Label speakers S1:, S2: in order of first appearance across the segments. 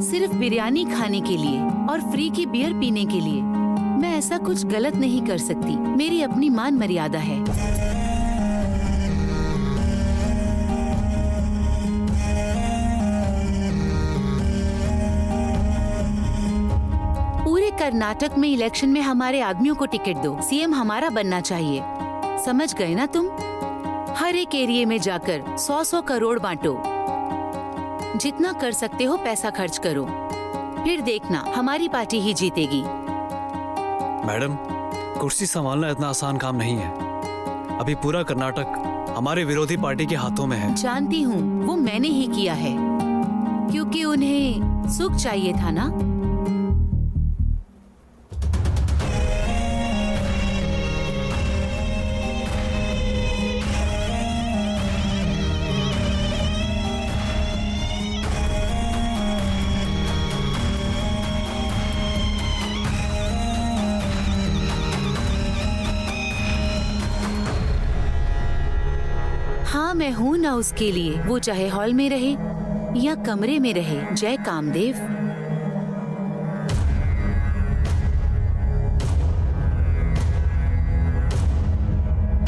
S1: सिर्फ बिरयानी खाने के लिए और फ्री की बियर पीने के लिए मैं ऐसा कुछ गलत नहीं कर सकती। मेरी अपनी मान मर्यादा है। पूरे कर्नाटक में इलेक्शन में हमारे आदमियों को टिकट दो। सीएम हमारा बनना चाहिए, समझ गए ना तुम? हर एक एरिया में जाकर 100-100 करोड़ बांटो। जितना कर सकते हो पैसा खर्च करो, फिर देखना हमारी पार्टी ही जीतेगी।
S2: मैडम, कुर्सी संभालना इतना आसान काम नहीं है। अभी पूरा कर्नाटक हमारे विरोधी पार्टी के हाथों में है।
S1: जानती हूँ, वो मैंने ही किया है क्योंकि उन्हें सुख चाहिए था ना। हाँ, मैं हूँ ना उसके लिए, वो चाहे हॉल में रहे या कमरे में रहे। जय Kamdev.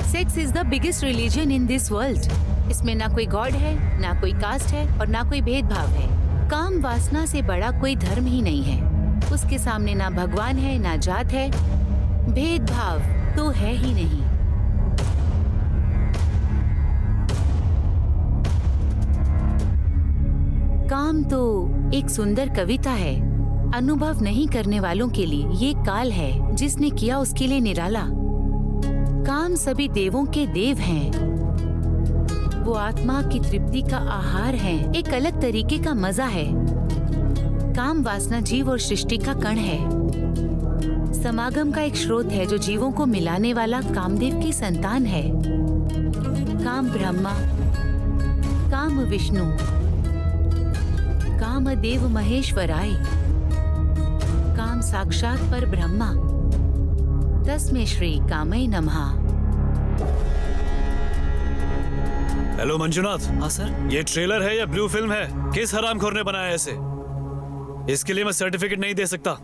S1: Sex is the biggest religion in this world. इसमें ना कोई गॉड है, ना कोई कास्ट है और ना कोई भेदभाव है। काम वासना से बड़ा कोई धर्म ही नहीं है। उसके सामने ना भगवान है, ना जात है, भेदभाव तो है ही नहीं। काम तो एक सुंदर कविता है। अनुभव नहीं करने वालों के लिए ये काल है, जिसने किया उसके लिए निराला। काम सभी देवों के देव हैं। वो आत्मा की तृप्ति का आहार है, एक अलग तरीके का मजा है। काम वासना जीव और सृष्टि का कण है, समागम का एक स्रोत है जो जीवों को मिलाने वाला कामदेव की संतान है। काम ब्रह्मा, काम विष्णु, कामदेव महेश्वराय, काम साक्षात पर ब्रह्मा, तस्मै श्री कामै नमः।
S2: हेलो मंजुनाथ।
S3: हाँ सर।
S2: ये ट्रेलर है या ब्लू फिल्म है? किस हरामखोर ने बनाया ऐसे? इसके लिए मैं सर्टिफिकेट नहीं दे सकता।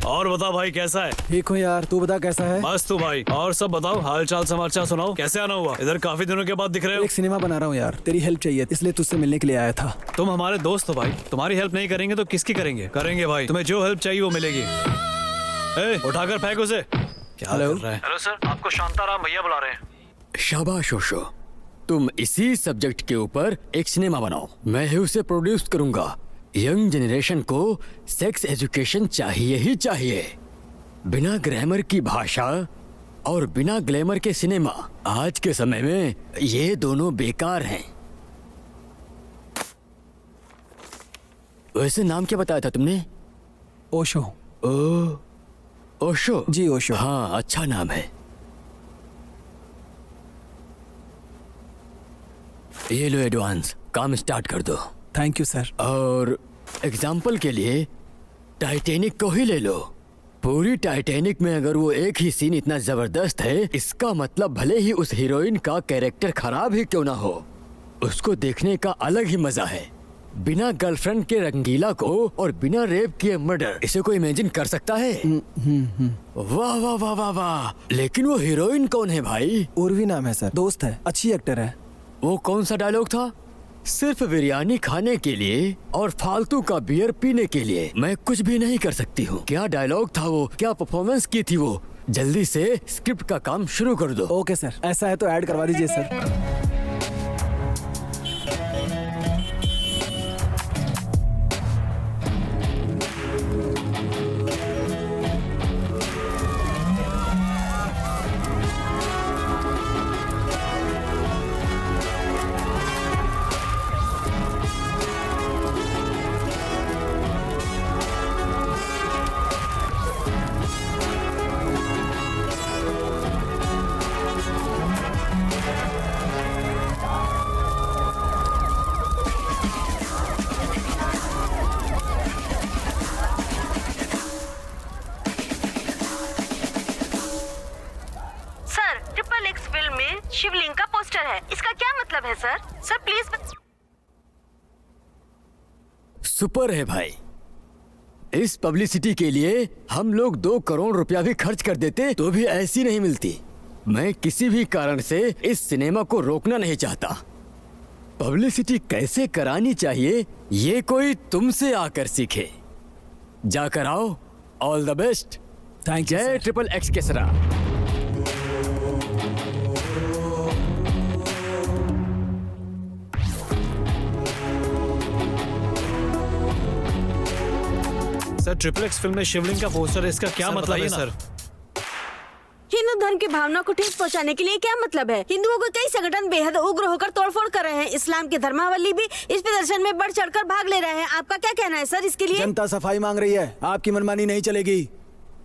S2: और बता भाई, कैसा है?
S3: ठीक हूँ यार, तू बता कैसा है?
S2: बस तू भाई। और सब बताओ, हाल चाल समाचार सुनाओ। कैसे आना हुआ? इधर काफी दिनों के बाद दिख रहे हो।
S3: एक सिनेमा बना रहा हूँ यार, तेरी हेल्प चाहिए इसलिए तुझसे मिलने के लिए आया था।
S2: तुम हमारे दोस्त हो भाई, तुम्हारी हेल्प नहीं करेंगे तो किसकी करेंगे? करेंगे भाई, तुम्हें जो हेल्प चाहिए वो मिलेगी। उठाकर फेंक उसे। क्या कर रहा है?
S4: हेलो सर, आपको शांताराम भैया बुला रहे हैं।
S5: शाबाश ओशो, तुम इसी सब्जेक्ट के ऊपर एक सिनेमा बनाओ, मैं ही उसे प्रोड्यूस करूंगा। यंग जनरेशन को सेक्स एजुकेशन चाहिए ही चाहिए। बिना ग्रामर की भाषा और बिना ग्लैमर के सिनेमा, आज के समय में ये दोनों बेकार हैं। वैसे नाम क्या बताया था तुमने?
S3: ओशो।
S5: ओशो?
S3: जी ओशो।
S5: हाँ, अच्छा नाम है। ये लो एडवांस, काम स्टार्ट कर दो।
S3: Thank you sir.
S5: और एग्जाम्पल के लिए टाइटैनिक को ही ले लो। पूरी टाइटैनिक में अगर वो एक ही सीन इतना जबरदस्त है, इसका मतलब भले ही उस हीरोइन का कैरेक्टर खराब ही क्यों ना हो, उसको देखने का अलग ही मजा है। बिना गर्लफ्रेंड के रंगीला को और बिना रेप किए मर्डर, इसे कोई इमेजिन कर सकता है? वाह वाह वाह वाह वाह। लेकिन वो हीरोइन कौन है भाई?
S3: उर्वी नाम है सर, दोस्त है, अच्छी एक्टर है।
S5: वो कौन सा डायलॉग था? सिर्फ बिरयानी खाने के लिए और फालतू का बियर पीने के लिए मैं कुछ भी नहीं कर सकती हूँ। क्या डायलॉग था वो, क्या परफॉर्मेंस की थी वो। जल्दी से स्क्रिप्ट का काम शुरू कर दो।
S3: ओके सर, ऐसा है तो ऐड करवा दीजिए सर।
S6: शिवलिंग का पोस्टर है, इसका क्या मतलब है सर? Sir please.
S5: सुपर है भाई। इस पब्लिसिटी के लिए हम लोग 2 करोड़ रुपया भी खर्च कर देते तो भी ऐसी नहीं मिलती। मैं किसी भी कारण से इस सिनेमा को रोकना नहीं चाहता। पब्लिसिटी कैसे करानी चाहिए ये कोई तुमसे आकर सीखे। जाकर आओ। All the best.
S3: Thank you
S5: जय ट्रिपल एक्स केसरा।
S2: सर ट्रिपल एक्स फिल्म में शिवलिंग का पोस्टर है, इसका क्या मतलब है सर?
S6: हिंदू धर्म की भावना को ठेस पहुंचाने के लिए क्या मतलब है? हिंदुओं को कई संगठन बेहद उग्र होकर तोड़फोड़ कर रहे हैं। इस्लाम के धर्मावलंबी भी इस प्रदर्शन में बढ़ चढ़कर भाग ले रहे हैं। आपका क्या कहना है सर इसके लिए?
S3: जनता सफाई मांग रही है, आपकी मनमानी नहीं चलेगी।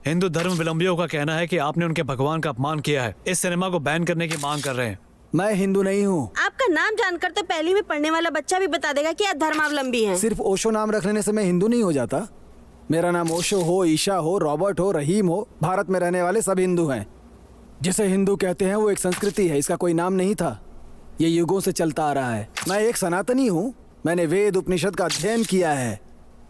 S2: हिंदू धर्म विलंबियों का कहना है कि आपने उनके भगवान का अपमान किया है, इस सिनेमा को बैन करने की मांग कर रहे हैं।
S3: मैं हिंदू नहीं हूँ।
S6: आपका नाम जानकर तो पहली में पढ़ने वाला बच्चा भी बता देगा कि आप धर्मावलंबी हैं।
S3: सिर्फ ओशो नाम रख लेने से मैं हिंदू नहीं हो जाता। मेरा नाम ओशो हो, ईशा हो, रॉबर्ट हो, रहीम हो, भारत में रहने वाले सब हिंदू हैं। जिसे हिंदू कहते हैं वो एक संस्कृति है, इसका कोई नाम नहीं था। ये युगों से चलता आ रहा है। मैं एक सनातनी हूँ। मैंने वेद उपनिषद का अध्ययन किया है।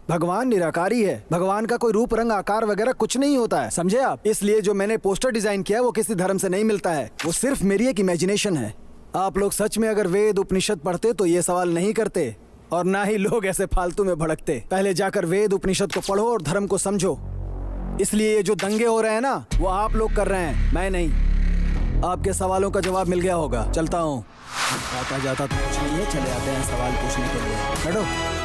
S3: भगवान निराकारी है। भगवान का कोई रूप रंग आकार वगैरह कुछ नहीं होता है, समझे आप? इसलिए जो मैंने पोस्टर डिजाइन किया वो किसी धर्म से नहीं मिलता है, वो सिर्फ मेरी एक इमेजिनेशन है। आप लोग सच में अगर वेद उपनिषद पढ़ते तो ये सवाल नहीं करते और ना ही लोग ऐसे फालतू में भड़कते। पहले जाकर वेद उपनिषद को पढ़ो और धर्म को समझो। इसलिए ये जो दंगे हो रहे हैं ना, वो आप लोग कर रहे हैं, मैं नहीं। आपके सवालों का जवाब मिल गया होगा। चलता हूँ। आता जाता तो कुछ नहीं है, चले आते हैं सवाल पूछने के लिए। बैठो।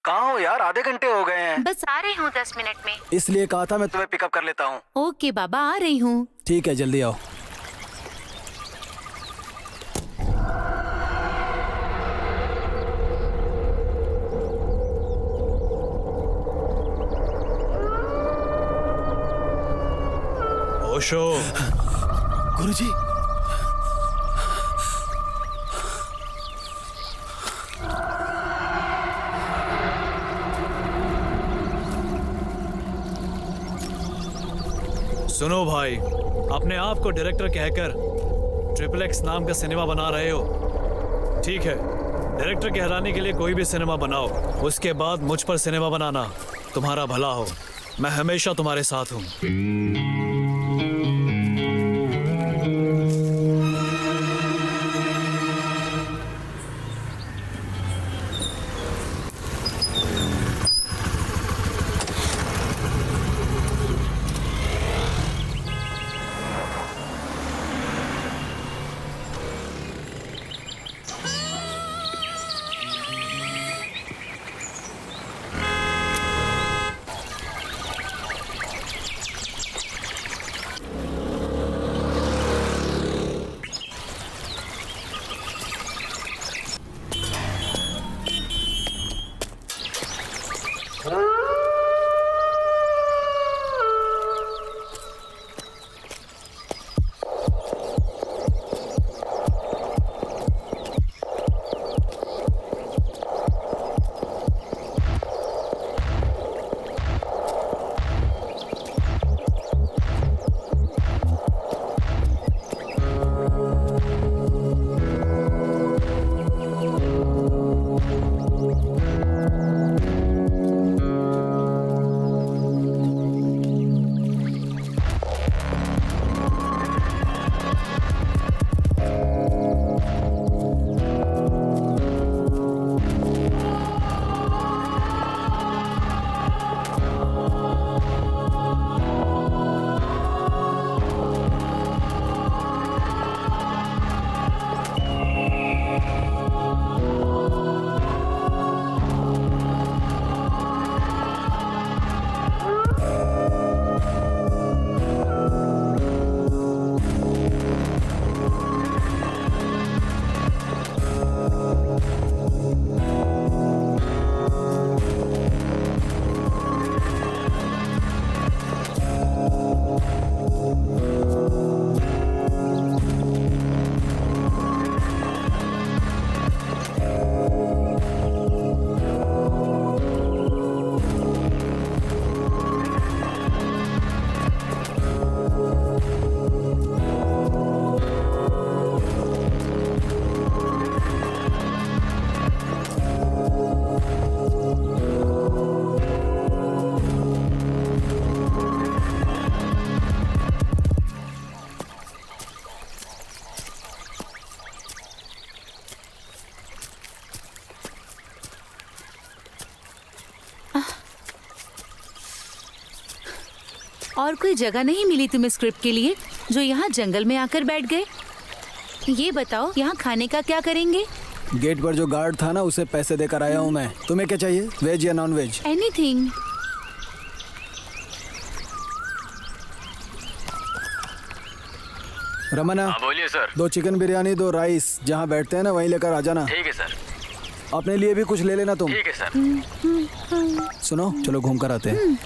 S3: कहाँ हो यार? आधे घंटे हो गए हैं।
S1: बस आ रही हूँ 10 मिनट में।
S3: इसलिए कहा था मैं तुम्हें पिकअप कर लेता हूँ।
S1: ओके बाबा, आ रही हूँ।
S3: ठीक है, जल्दी आओ।
S2: ओशो।
S3: गुरुजी।
S2: सुनो भाई, अपने आप को डायरेक्टर कहकर ट्रिपल एक्स नाम का सिनेमा बना रहे हो, ठीक है। डायरेक्टर के हराने के लिए कोई भी सिनेमा बनाओ, उसके बाद मुझ पर सिनेमा बनाना। तुम्हारा भला हो, मैं हमेशा तुम्हारे साथ हूँ।
S1: और कोई जगह नहीं मिली तुम्हें स्क्रिप्ट के लिए जो यहाँ जंगल में आकर बैठ गए? ये बताओ, यहाँ खाने का क्या करेंगे?
S3: गेट पर जो गार्ड था ना, उसे पैसे देकर आया हूँ मैं। तुम्हें क्या चाहिए, वेज या नॉन वेज?
S1: एनीथिंग।
S3: रमना,
S5: बोलिए सर।
S3: 2 चिकन बिरयानी, 2 राइस, जहाँ बैठते हैं ना वहीं लेकर आ जाना।
S5: ठीक है सर।
S3: अपने लिए भी कुछ ले लेना तुम।
S5: ठीक है सर।
S3: सुनो, चलो घूम कर आते हैं।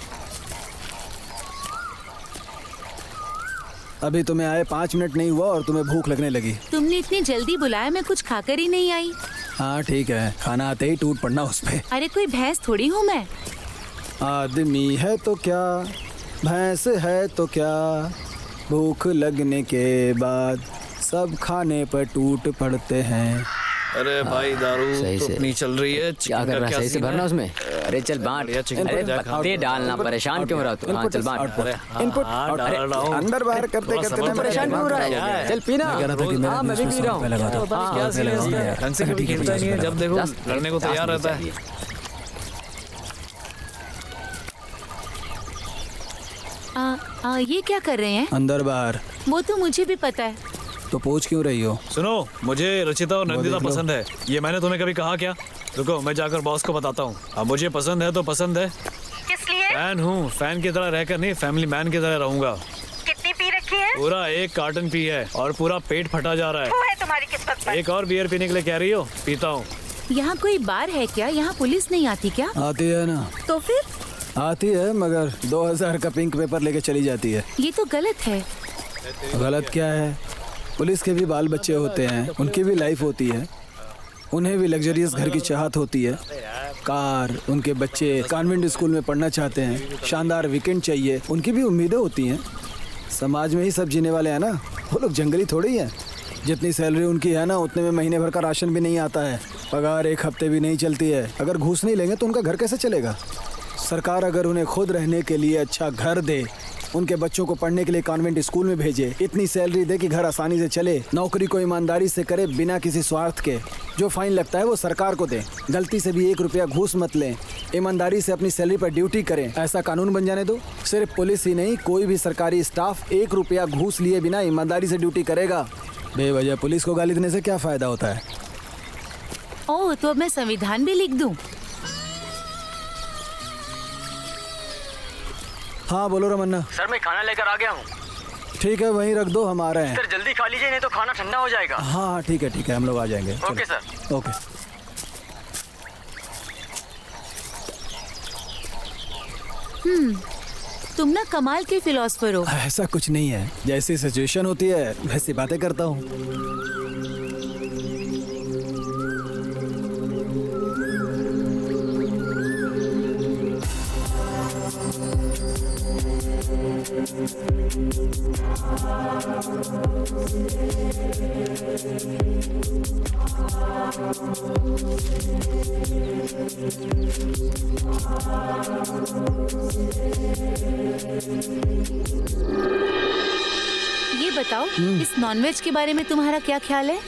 S3: अभी तुम्हें आए 5 मिनट नहीं हुआ और तुम्हें भूख लगने लगी।
S1: तुमने इतनी जल्दी बुलाया, मैं कुछ खाकर ही नहीं आई।
S3: हाँ ठीक है, खाना आते ही टूट पड़ना उस पे।
S1: अरे कोई भैंस थोड़ी हूँ मैं।
S3: आदमी है तो क्या, भैंस है तो क्या, भूख लगने के बाद सब खाने पर टूट पड़ते हैं।
S2: अरे भाई दारू
S5: सही
S2: तो
S5: से।
S2: अपनी चल रही है।
S5: क्या कर रहा है? सही से भरना उसमें। अरे चल बांट। अरे पत्ते डालना, परेशान क्यों हो रहा तू? हाँ चल बांट।
S3: इनपुट अंदर बाहर करते करते मैं
S5: परेशान क्यों हो रहा है? चल पीना। हाँ मैं भी पी रहा हूँ।
S2: ढंग से कभी खेलता नहीं है, जब देखो लड़ने को तैयार रहता है।
S1: ये क्या कर रहे हैं?
S3: अंदर बाहर।
S1: वो तो मुझे भी पता है।
S3: तो पूछ क्यों रही हो?
S2: सुनो, मुझे रचिता और नंदिता
S3: देख लो।
S2: पसंद है। ये मैंने तुम्हें कभी कहा क्या? रुको, मैं जाकर बॉस को बताता हूँ। अब मुझे पसंद है तो पसंद है।
S6: किस लिए?
S2: फैन हूँ, फैन की तरह रहकर नहीं, फैमिली मैन की तरह रहूंगा।
S6: कितनी पी रखी है?
S2: पूरा 1 कार्टन पी है और पूरा पेट फटा जा रहा
S6: वो है तुम्हारी किस्मत पर।
S2: है। एक और बियर पीने के लिए कह रही हो? पीता हूँ।
S1: यहाँ कोई बार है क्या? यहाँ पुलिस नहीं आती क्या?
S3: आती है ना।
S6: तो फिर
S3: आती है, मगर 2000 का पिंक पेपर लेके चली जाती है।
S1: ये तो गलत है।
S3: गलत क्या है? पुलिस के भी बाल बच्चे होते हैं, उनकी भी लाइफ होती है, उन्हें भी लग्जरियस घर की चाहत होती है। कार, उनके बच्चे कॉन्वेंट स्कूल में पढ़ना चाहते हैं, शानदार वीकेंड चाहिए, उनकी भी उम्मीदें होती हैं। समाज में ही सब जीने वाले हैं ना, वो लोग जंगली थोड़े ही हैं। जितनी सैलरी उनकी है ना, उतने में महीने भर का राशन भी नहीं आता है। पगार एक हफ्ते भी नहीं चलती है। अगर घूस नहीं लेंगे तो उनका घर कैसे चलेगा? सरकार अगर उन्हें खुद रहने के लिए अच्छा घर दे, उनके बच्चों को पढ़ने के लिए कॉन्वेंट स्कूल में भेजे, इतनी सैलरी दे कि घर आसानी से चले, नौकरी को ईमानदारी से करे बिना किसी स्वार्थ के, जो फाइन लगता है वो सरकार को दें, गलती से भी 1 रुपया घूस मत लें, ईमानदारी से अपनी सैलरी पर ड्यूटी करें, ऐसा कानून बन जाने दो। सिर्फ पुलिस ही नहीं, कोई भी सरकारी स्टाफ 1 रुपया घूस लिए बिना ईमानदारी से ड्यूटी करेगा। बेवजह पुलिस को गाली देने से क्या फ़ायदा होता है?
S1: ओह, तो अब मैं संविधान भी लिख दूं?
S3: हाँ बोलो रमन्ना।
S5: सर मैं खाना लेकर आ गया हूँ।
S3: ठीक है, वहीं रख दो, हम आ रहे हैं।
S5: सर जल्दी खा लीजिए, नहीं तो खाना ठंडा हो जाएगा।
S3: हाँ हाँ ठीक है, हम लोग आ जाएंगे।
S5: ओके
S3: चलो।
S5: सर।
S3: ओके।
S1: तुम ना कमाल के फिलोसफर हो।
S3: ऐसा कुछ नहीं है, जैसी सिचुएशन होती है वैसी बातें करता हूँ।
S1: ये बताओ, इस नॉनवेज के बारे में तुम्हारा क्या ख्याल है?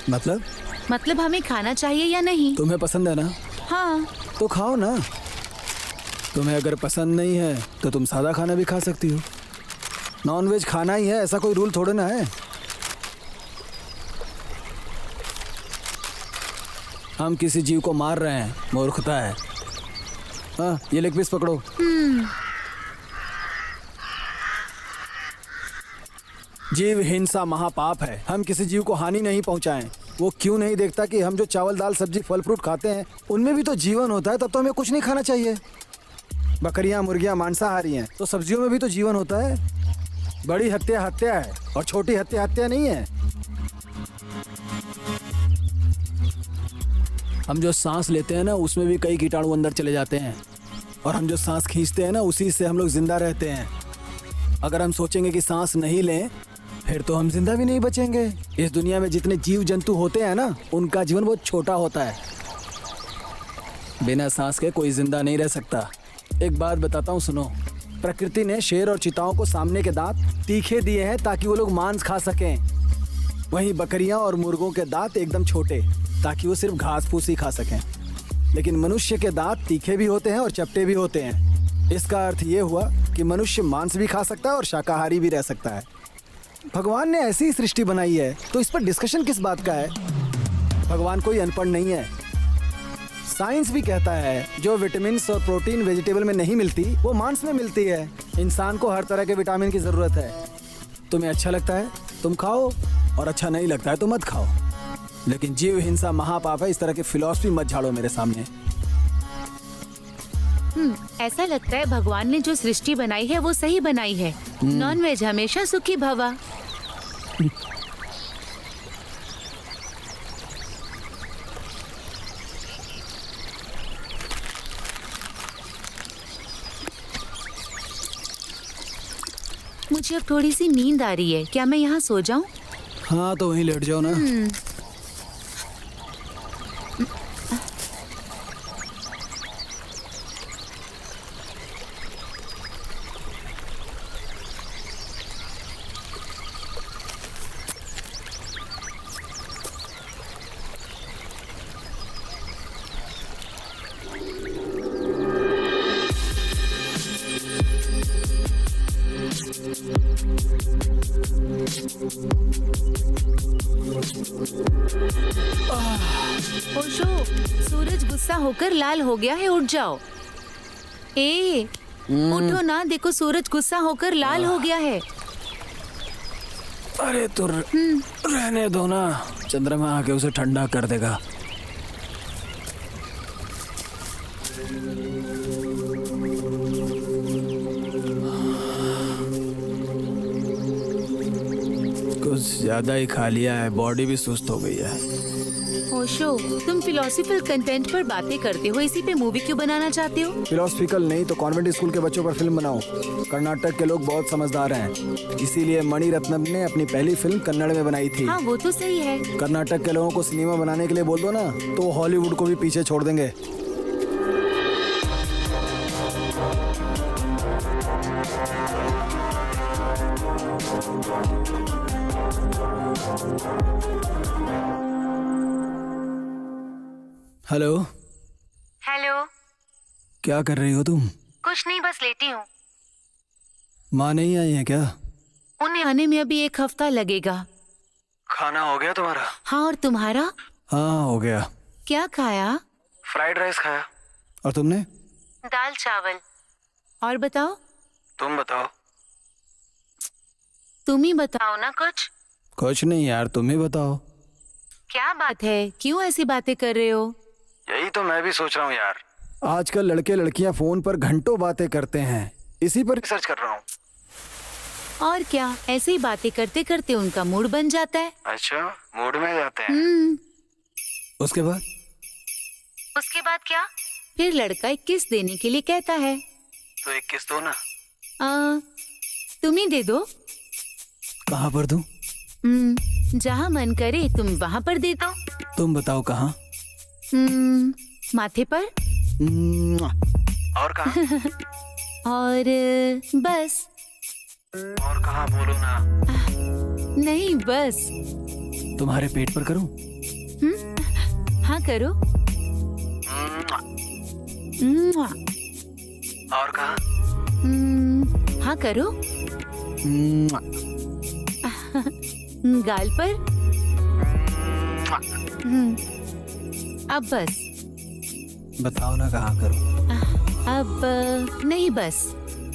S1: मतलब हमें खाना चाहिए या नहीं?
S3: तुम्हें पसंद है ना?
S1: हाँ।
S3: तो खाओ ना। तुम्हें अगर पसंद नहीं है तो तुम सादा खाना भी खा सकती हो। नॉनवेज खाना ही है, ऐसा कोई रूल थोड़े ना है। हम किसी जीव को मार रहे हैं, मूर्खता है। हाँ, ये लेग पीस पकड़ो। जीव हिंसा महापाप है। हम किसी जीव को हानि नहीं पहुंचाएं। वो क्यों नहीं देखता कि हम जो चावल दाल सब्जी फल फ्रूट खाते हैं उनमें भी तो जीवन होता है, तब तो हमें कुछ नहीं खाना चाहिए। बकरियां मुर्गियां मांसाहारी हैं, तो सब्जियों में भी तो जीवन होता है। बड़ी हत्या हत्या है और छोटी हत्या हत्या नहीं है। हम जो सांस लेते हैं ना, उसमें भी कई कीटाणु अंदर चले जाते हैं, और हम जो सांस खींचते हैं ना, उसी से हम लोग जिंदा रहते हैं। अगर हम सोचेंगे कि सांस नहीं लें, फिर तो हम जिंदा भी नहीं बचेंगे। इस दुनिया में जितने जीव जंतु होते हैं ना, उनका जीवन बहुत छोटा होता है। बिना सांस के कोई जिंदा नहीं रह सकता। एक बात बताता हूँ, सुनो। प्रकृति ने शेर और चिताओं को सामने के दांत तीखे दिए हैं ताकि वो लोग मांस खा सकें। वहीं बकरियां और मुर्गों के दांत एकदम छोटे, ताकि वो सिर्फ घास फूस ही खा सकें। लेकिन मनुष्य के दांत तीखे भी होते हैं और चपटे भी होते हैं। इसका अर्थ ये हुआ कि मनुष्य मांस भी खा सकता है और शाकाहारी भी रह सकता है। भगवान ने ऐसी सृष्टि बनाई है, तो इस पर डिस्कशन किस बात का है? भगवान कोई अनपढ़ नहीं है। साइंस भी कहता है जो विटामिन और प्रोटीन वेजिटेबल में नहीं मिलती, वो मांस में मिलती है। इंसान को हर तरह के विटामिन की जरूरत है। तुम्हें अच्छा लगता है तुम खाओ, और अच्छा नहीं लगता है तो मत खाओ। लेकिन जीव हिंसा महापाप है। इस तरह की फिलॉसफी मत झाड़ो मेरे सामने।
S1: ऐसा लगता है भगवान ने जो सृष्टि बनाई है वो सही बनाई है। नॉनवेज हमेशा सुखी भवा। मुझे अब थोड़ी सी नींद आ रही है, क्या मैं यहाँ सो जाऊँ?
S3: हाँ तो वहीं लेट जाओ ना।
S1: ओशो, सूरज गुस्सा होकर लाल हो गया है, उठ जाओ। उठो ना, देखो सूरज गुस्सा होकर लाल हो गया है।
S3: अरे तो रहने दो ना, चंद्रमा आके उसे ठंडा कर देगा। कुछ ज्यादा ही खा लिया है, बॉडी भी सुस्त हो गई है।
S1: ओशो, तुम फिलोसफिकल कंटेंट पर बातें करते हो, इसी पे मूवी क्यों बनाना चाहते हो?
S3: फिलोसफिकल नहीं तो कॉन्वेंट स्कूल के बच्चों पर फिल्म बनाओ। कर्नाटक के लोग बहुत समझदार हैं, इसीलिए मणि रत्नम ने अपनी पहली फिल्म कन्नड़ में बनाई थी।
S1: हाँ, वो तो सही है।
S3: कर्नाटक के लोगों को सिनेमा बनाने के लिए बोल दो ना, तो वो हॉलीवुड को भी पीछे छोड़ देंगे। हेलो।
S1: हेलो।
S3: क्या कर रही हो तुम?
S1: कुछ नहीं, बस लेटी हूँ।
S3: माँ नहीं आई है क्या?
S1: उन्हें आने में अभी 1 हफ्ता लगेगा।
S3: खाना हो गया तुम्हारा?
S1: हाँ, और तुम्हारा?
S3: हाँ, हो गया।
S1: क्या खाया?
S3: फ्राइड राइस खाया। और तुमने?
S1: दाल चावल। और बताओ?
S3: तुम बताओ।
S1: तुम ही बताओ ना कुछ।
S3: कुछ नहीं यार, तुम ही बताओ।
S1: क्या बात है, क्यों ऐसी बातें कर रहे हो?
S3: यही तो मैं भी सोच रहा हूँ यार। आजकल लड़के लड़कियां फोन पर घंटों बातें करते हैं, इसी पर रिसर्च कर रहा हूँ।
S1: और क्या, ऐसे ही बातें करते करते उनका मूड बन जाता है।
S3: अच्छा, मूड में जाते हैं। उसके बाद?
S1: उसके बाद क्या? फिर लड़का 1 किस देने के लिए कहता है।
S3: तो 1 किस दो ना।
S1: तुम ही दे दो।
S3: कहाँ पर दूं?
S1: जहाँ मन करे तुम वहाँ पर दे दो।
S3: तुम बताओ कहाँ?
S1: माथे पर।
S3: और कहाँ?
S1: और बस।
S3: और कहाँ बोलो ना।
S1: नहीं, बस।
S3: तुम्हारे पेट पर करूं?
S1: हाँ, करो।
S3: और कहाँ?
S1: हाँ, करो। गाल पर। अब बस।
S3: बताओ ना कहाँ करूं?
S1: अब नहीं, बस।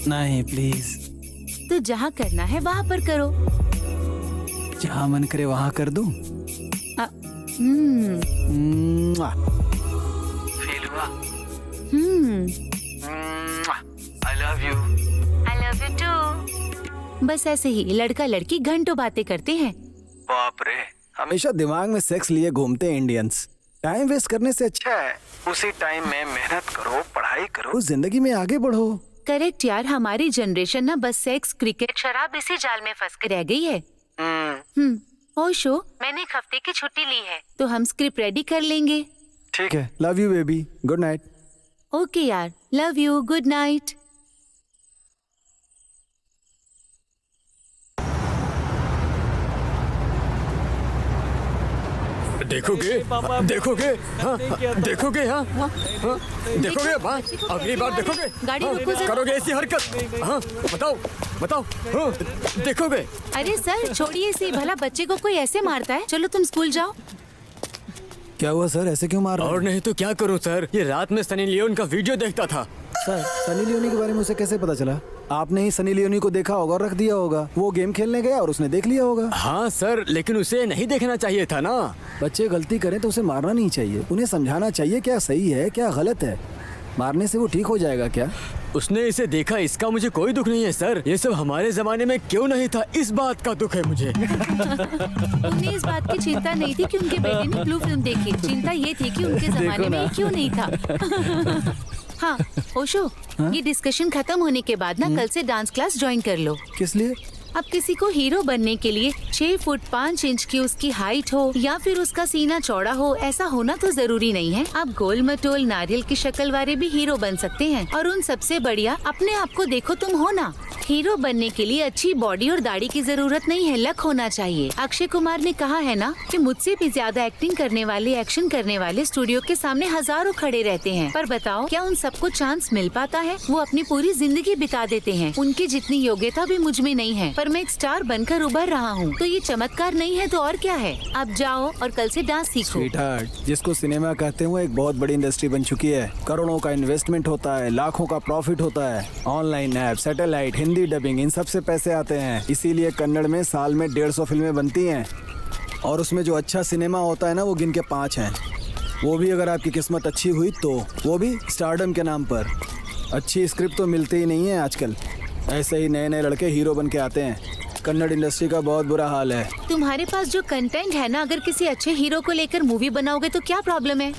S3: नहीं प्लीज।
S1: तो जहाँ करना है वहाँ पर करो।
S3: जहाँ मन करे वहाँ कर दूं? फील हुआ? I love you.
S1: I love you too. बस ऐसे ही लड़का लड़की घंटों बातें करते हैं।
S3: बाप रे, हमेशा दिमाग में सेक्स लिए घूमते हैं इंडियंस। टाइम वेस्ट करने से अच्छा है उसी टाइम में मेहनत करो, पढ़ाई करो, जिंदगी में आगे बढ़ो।
S1: करेक्ट यार, हमारी जनरेशन ना बस सेक्स, क्रिकेट, शराब इसी जाल में फंस के रह गई है। ओशो, मैंने 1 हफ्ते की छुट्टी ली है, तो हम स्क्रिप्ट रेडी कर लेंगे।
S3: ठीक है, love you baby, good night.
S1: Okay यार, लव यू, गुड नाइट।
S5: देखोगे? देखोगे? हाँ, देखोगे? हाँ, देखोगे? हाँ, अगली बार देखोगे?
S1: गाड़ी रुको जरा।
S5: करोगे ऐसी हरकत? हाँ, बताओ, बताओ। हाँ, देखोगे?
S1: अरे सर, छोड़िए इसे, भला बच्चे को कोई ऐसे मारता है? चलो तुम स्कूल जाओ।
S3: क्या हुआ सर, ऐसे क्यों मार रहे हैं?
S5: और नहीं तो क्या करूं सर, ये रात में सनी लियोन का वीडियो देखता था।
S3: सर, सनी लियोनी के बारे में उसे कैसे पता चला? आपने ही सनी लियोनी को देखा होगा और रख दिया होगा। वो गेम खेलने गया और उसने देख लिया होगा।
S5: हाँ सर, लेकिन उसे नहीं देखना चाहिए था ना।
S3: बच्चे गलती करें तो उसे मारना नहीं चाहिए, उन्हें समझाना चाहिए क्या सही है क्या गलत है। मारने से वो ठीक हो जाएगा क्या?
S5: उसने इसे देखा, इसका मुझे कोई दुख नहीं है सर। ये सब हमारे जमाने में क्यों नहीं था, इस बात का दुख है मुझे।
S1: उन्हें इस बात की चिंता नहीं थी कि उनके बेटे ने ब्लू फिल्म देखी, चिंता ये थी कि उनके जमाने में क्यों नहीं था। हाँ ओशो, ये डिस्कशन खत्म होने के बाद ना कल से डांस क्लास ज्वाइन कर लो।
S3: किस लिए?
S1: अब किसी को हीरो बनने के लिए 6 फुट 5 इंच की उसकी हाइट हो या फिर उसका सीना चौड़ा हो, ऐसा होना तो जरूरी नहीं है। आप गोल मटोल नारियल की शक्ल वाले भी हीरो बन सकते हैं। और उन सबसे बढ़िया अपने आप को देखो तुम हो ना। हीरो बनने के लिए अच्छी बॉडी और दाढ़ी की जरूरत नहीं है, लक होना चाहिए। अक्षय कुमार ने कहा है ना कि मुझसे भी ज्यादा एक्टिंग करने वाले, एक्शन करने वाले स्टूडियो के सामने हजारों खड़े रहते हैं, पर बताओ क्या उन सबको चांस मिल पाता है? वो अपनी पूरी जिंदगी बिता देते हैं। उनकी जितनी योग्यता भी मुझ में नहीं है, पर मैं एक स्टार बनकर उभर रहा हूँ, तो ये चमत्कार नहीं है तो और क्या है? अब जाओ और कल से डांस सीखो।
S3: स्वीटहार्ट, जिसको सिनेमा कहते हैं वो एक बहुत बड़ी इंडस्ट्री बन चुकी है। करोड़ों का इन्वेस्टमेंट होता है, लाखों का प्रॉफिट होता है। Online app, satellite, Hindi dubbing, इन सब से पैसे आते हैं। इसीलिए कन्नड़ में साल में 150 फिल्में बनती हैं और उसमें जो अच्छा सिनेमा होता है ना वो गिन के 5 हैं। वो भी अगर आपकी किस्मत अच्छी हुई तो, वो भी स्टारडम के नाम पर। अच्छी स्क्रिप्ट तो मिलती ही नहीं है आजकल, ऐसे ही नए नए लड़के हीरो बन के आते हैं। कन्नड़ इंडस्ट्री का बहुत बुरा हाल है।
S1: तुम्हारे पास जो कंटेंट है ना, अगर किसी अच्छे हीरो को लेकर मूवी बनाओगे तो क्या प्रॉब्लम है?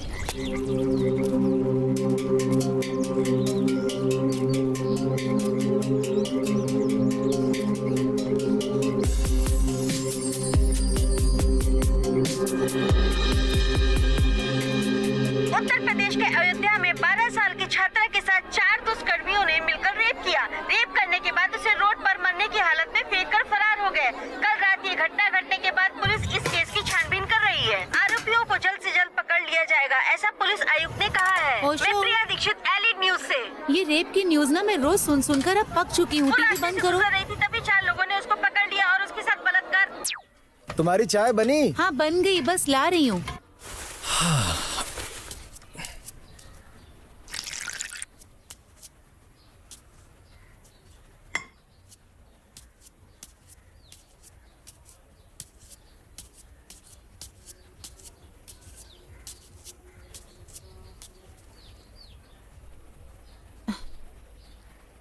S6: उत्तर प्रदेश के अयोध्या में 12 साल की छात्रा के साथ 4 दुष्कर्मियों ने मिलकर रेप किया। रेप करने के बाद उसे रोड पर मरने की हालत में फेंककर फरार हो गए। कल रात ये घटना घटने के बाद पुलिस इस केस की छानबीन कर रही है। आरोपियों को जल्द से जल्द पकड़ लिया जाएगा, ऐसा पुलिस आयुक्त ने कहा है।
S1: ओशो।
S6: मैं प्रिया दीक्षित, एलिट न्यूज से।
S1: ये रेप की न्यूज ना मैं रोज सुन सुनकर अब पक चुकी हूँ।
S6: वो
S1: टीवी
S6: रास्ते
S1: बंद
S6: से
S1: करो।
S6: गुजर रही थी, तभी 4 लोगों ने उसको पकड़ लिया और उसके साथ बलात्कार।
S3: तुम्हारी चाय बनी?
S1: हाँ बन गई, बस ला रही हूँ।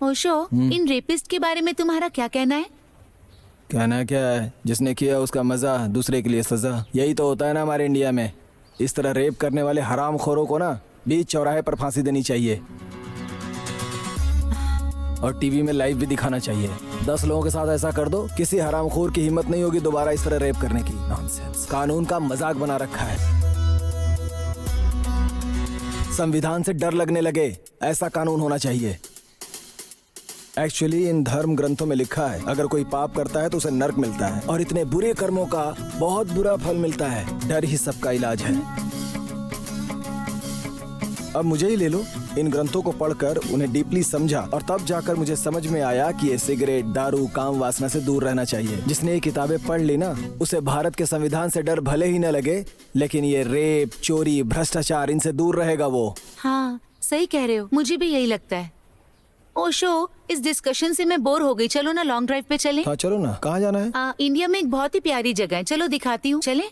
S1: ओशो, इन रेपिस्ट के बारे में तुम्हारा क्या कहना है?
S3: कहना क्या है, जिसने किया उसका मजा, दूसरे के लिए सजा। यही तो होता है ना हमारे इंडिया में। इस तरह रेप करने वाले हरामखोरों को ना बीच चौराहे पर फांसी देनी चाहिए और टीवी में लाइव भी दिखाना चाहिए। 10 लोगों के साथ ऐसा कर दो, किसी हरामखोर की हिम्मत नहीं होगी दोबारा इस तरह रेप करने की। नॉनसेंस। कानून का मजाक बना रखा है। संविधान से डर लगने लगे, ऐसा कानून होना चाहिए। एक्चुअली इन धर्म ग्रंथों में लिखा है, अगर कोई पाप करता है तो उसे नर्क मिलता है और इतने बुरे कर्मों का बहुत बुरा फल मिलता है। डर ही सबका इलाज है। अब मुझे ही ले लो। इन ग्रंथों को पढ़कर उन्हें डीपली समझा और तब जाकर मुझे समझ में आया कि ये सिगरेट, दारू, काम वासना से दूर रहना चाहिए। जिसने ये किताबें पढ़ ली ना, उसे भारत के संविधान से डर भले ही न लगे, लेकिन ये रेप, चोरी, भ्रष्टाचार, इनसे दूर रहेगा वो।
S1: हाँ सही कह रहे हो, मुझे भी यही लगता है। ओशो, इस डिस्कशन से मैं बोर हो गई। चलो ना लॉन्ग ड्राइव पे चलें।
S3: हाँ चलो ना। कहाँ जाना है?
S1: इंडिया में एक बहुत ही प्यारी जगह है, चलो दिखाती हूँ। चलें?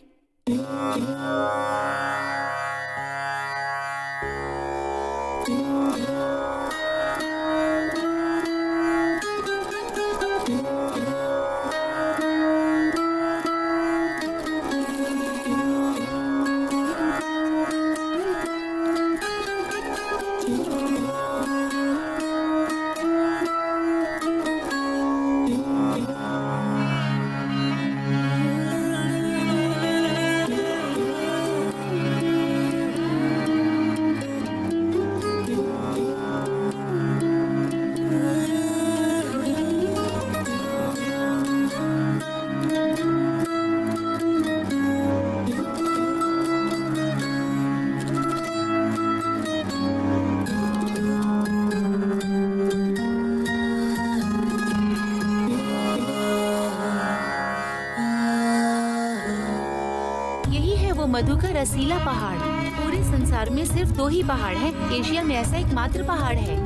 S1: मधु का रसीला पहाड़। पूरे संसार में सिर्फ 2 ही पहाड़ हैं। एशिया में ऐसा एकमात्र पहाड़ है।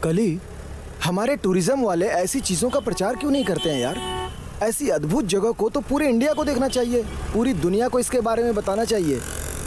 S3: कली, हमारे टूरिज्म वाले ऐसी चीजों का प्रचार क्यों नहीं करते हैं यार? ऐसी अद्भुत जगह को तो पूरे इंडिया को देखना चाहिए, पूरी दुनिया को इसके बारे में बताना चाहिए।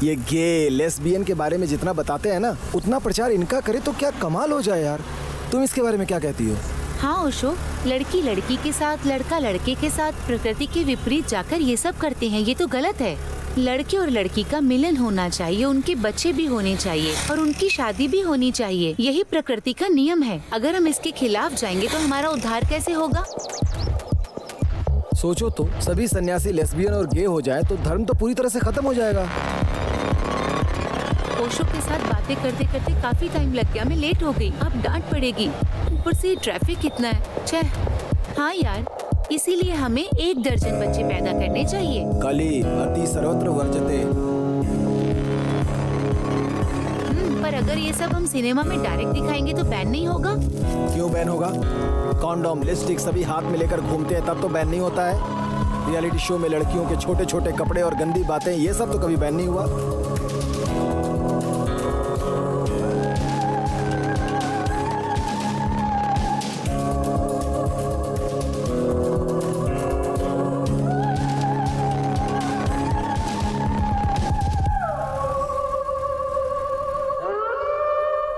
S3: ये गे, लेस्बियन के बारे में जितना बताते हैं ना, उतना प्रचार इनका करे तो क्या कमाल हो जाए यार। तुम इसके बारे में क्या कहती हो?
S1: हाँ ओशो, लड़की लड़की के साथ, लड़का लड़के के साथ प्रकृति के विपरीत जाकर ये सब करते हैं, ये तो गलत है। लड़के और लड़की का मिलन होना चाहिए, उनके बच्चे भी होने चाहिए और उनकी शादी भी होनी चाहिए। यही प्रकृति का नियम है। अगर हम इसके खिलाफ जाएंगे तो हमारा उद्धार कैसे होगा?
S3: सोचो तो, सभी सन्यासी लेस्बियन और गे हो जाए तो धर्म तो पूरी तरह से खत्म हो जाएगा।
S1: ओशो के साथ बातें करते करते काफी टाइम लग गया। मैं लेट हो गई, अब डांट पड़ेगी। ऊपर से ट्रैफिक कितना है। छह, हाँ यार, इसीलिए हमें 1 दर्जन बच्चे पैदा करने चाहिए।
S3: कली अति सर्वत्र वर्जते।
S1: पर अगर ये सब हम सिनेमा में डायरेक्ट दिखाएंगे तो बैन नहीं होगा?
S3: क्यों बैन होगा? कॉन्डोम, लिपस्टिक सभी हाथ में लेकर घूमते हैं, तब तो बैन नहीं होता है। रियलिटी शो में लड़कियों के छोटे छोटे कपड़े और गंदी बातें, ये सब तो कभी बैन नहीं हुआ।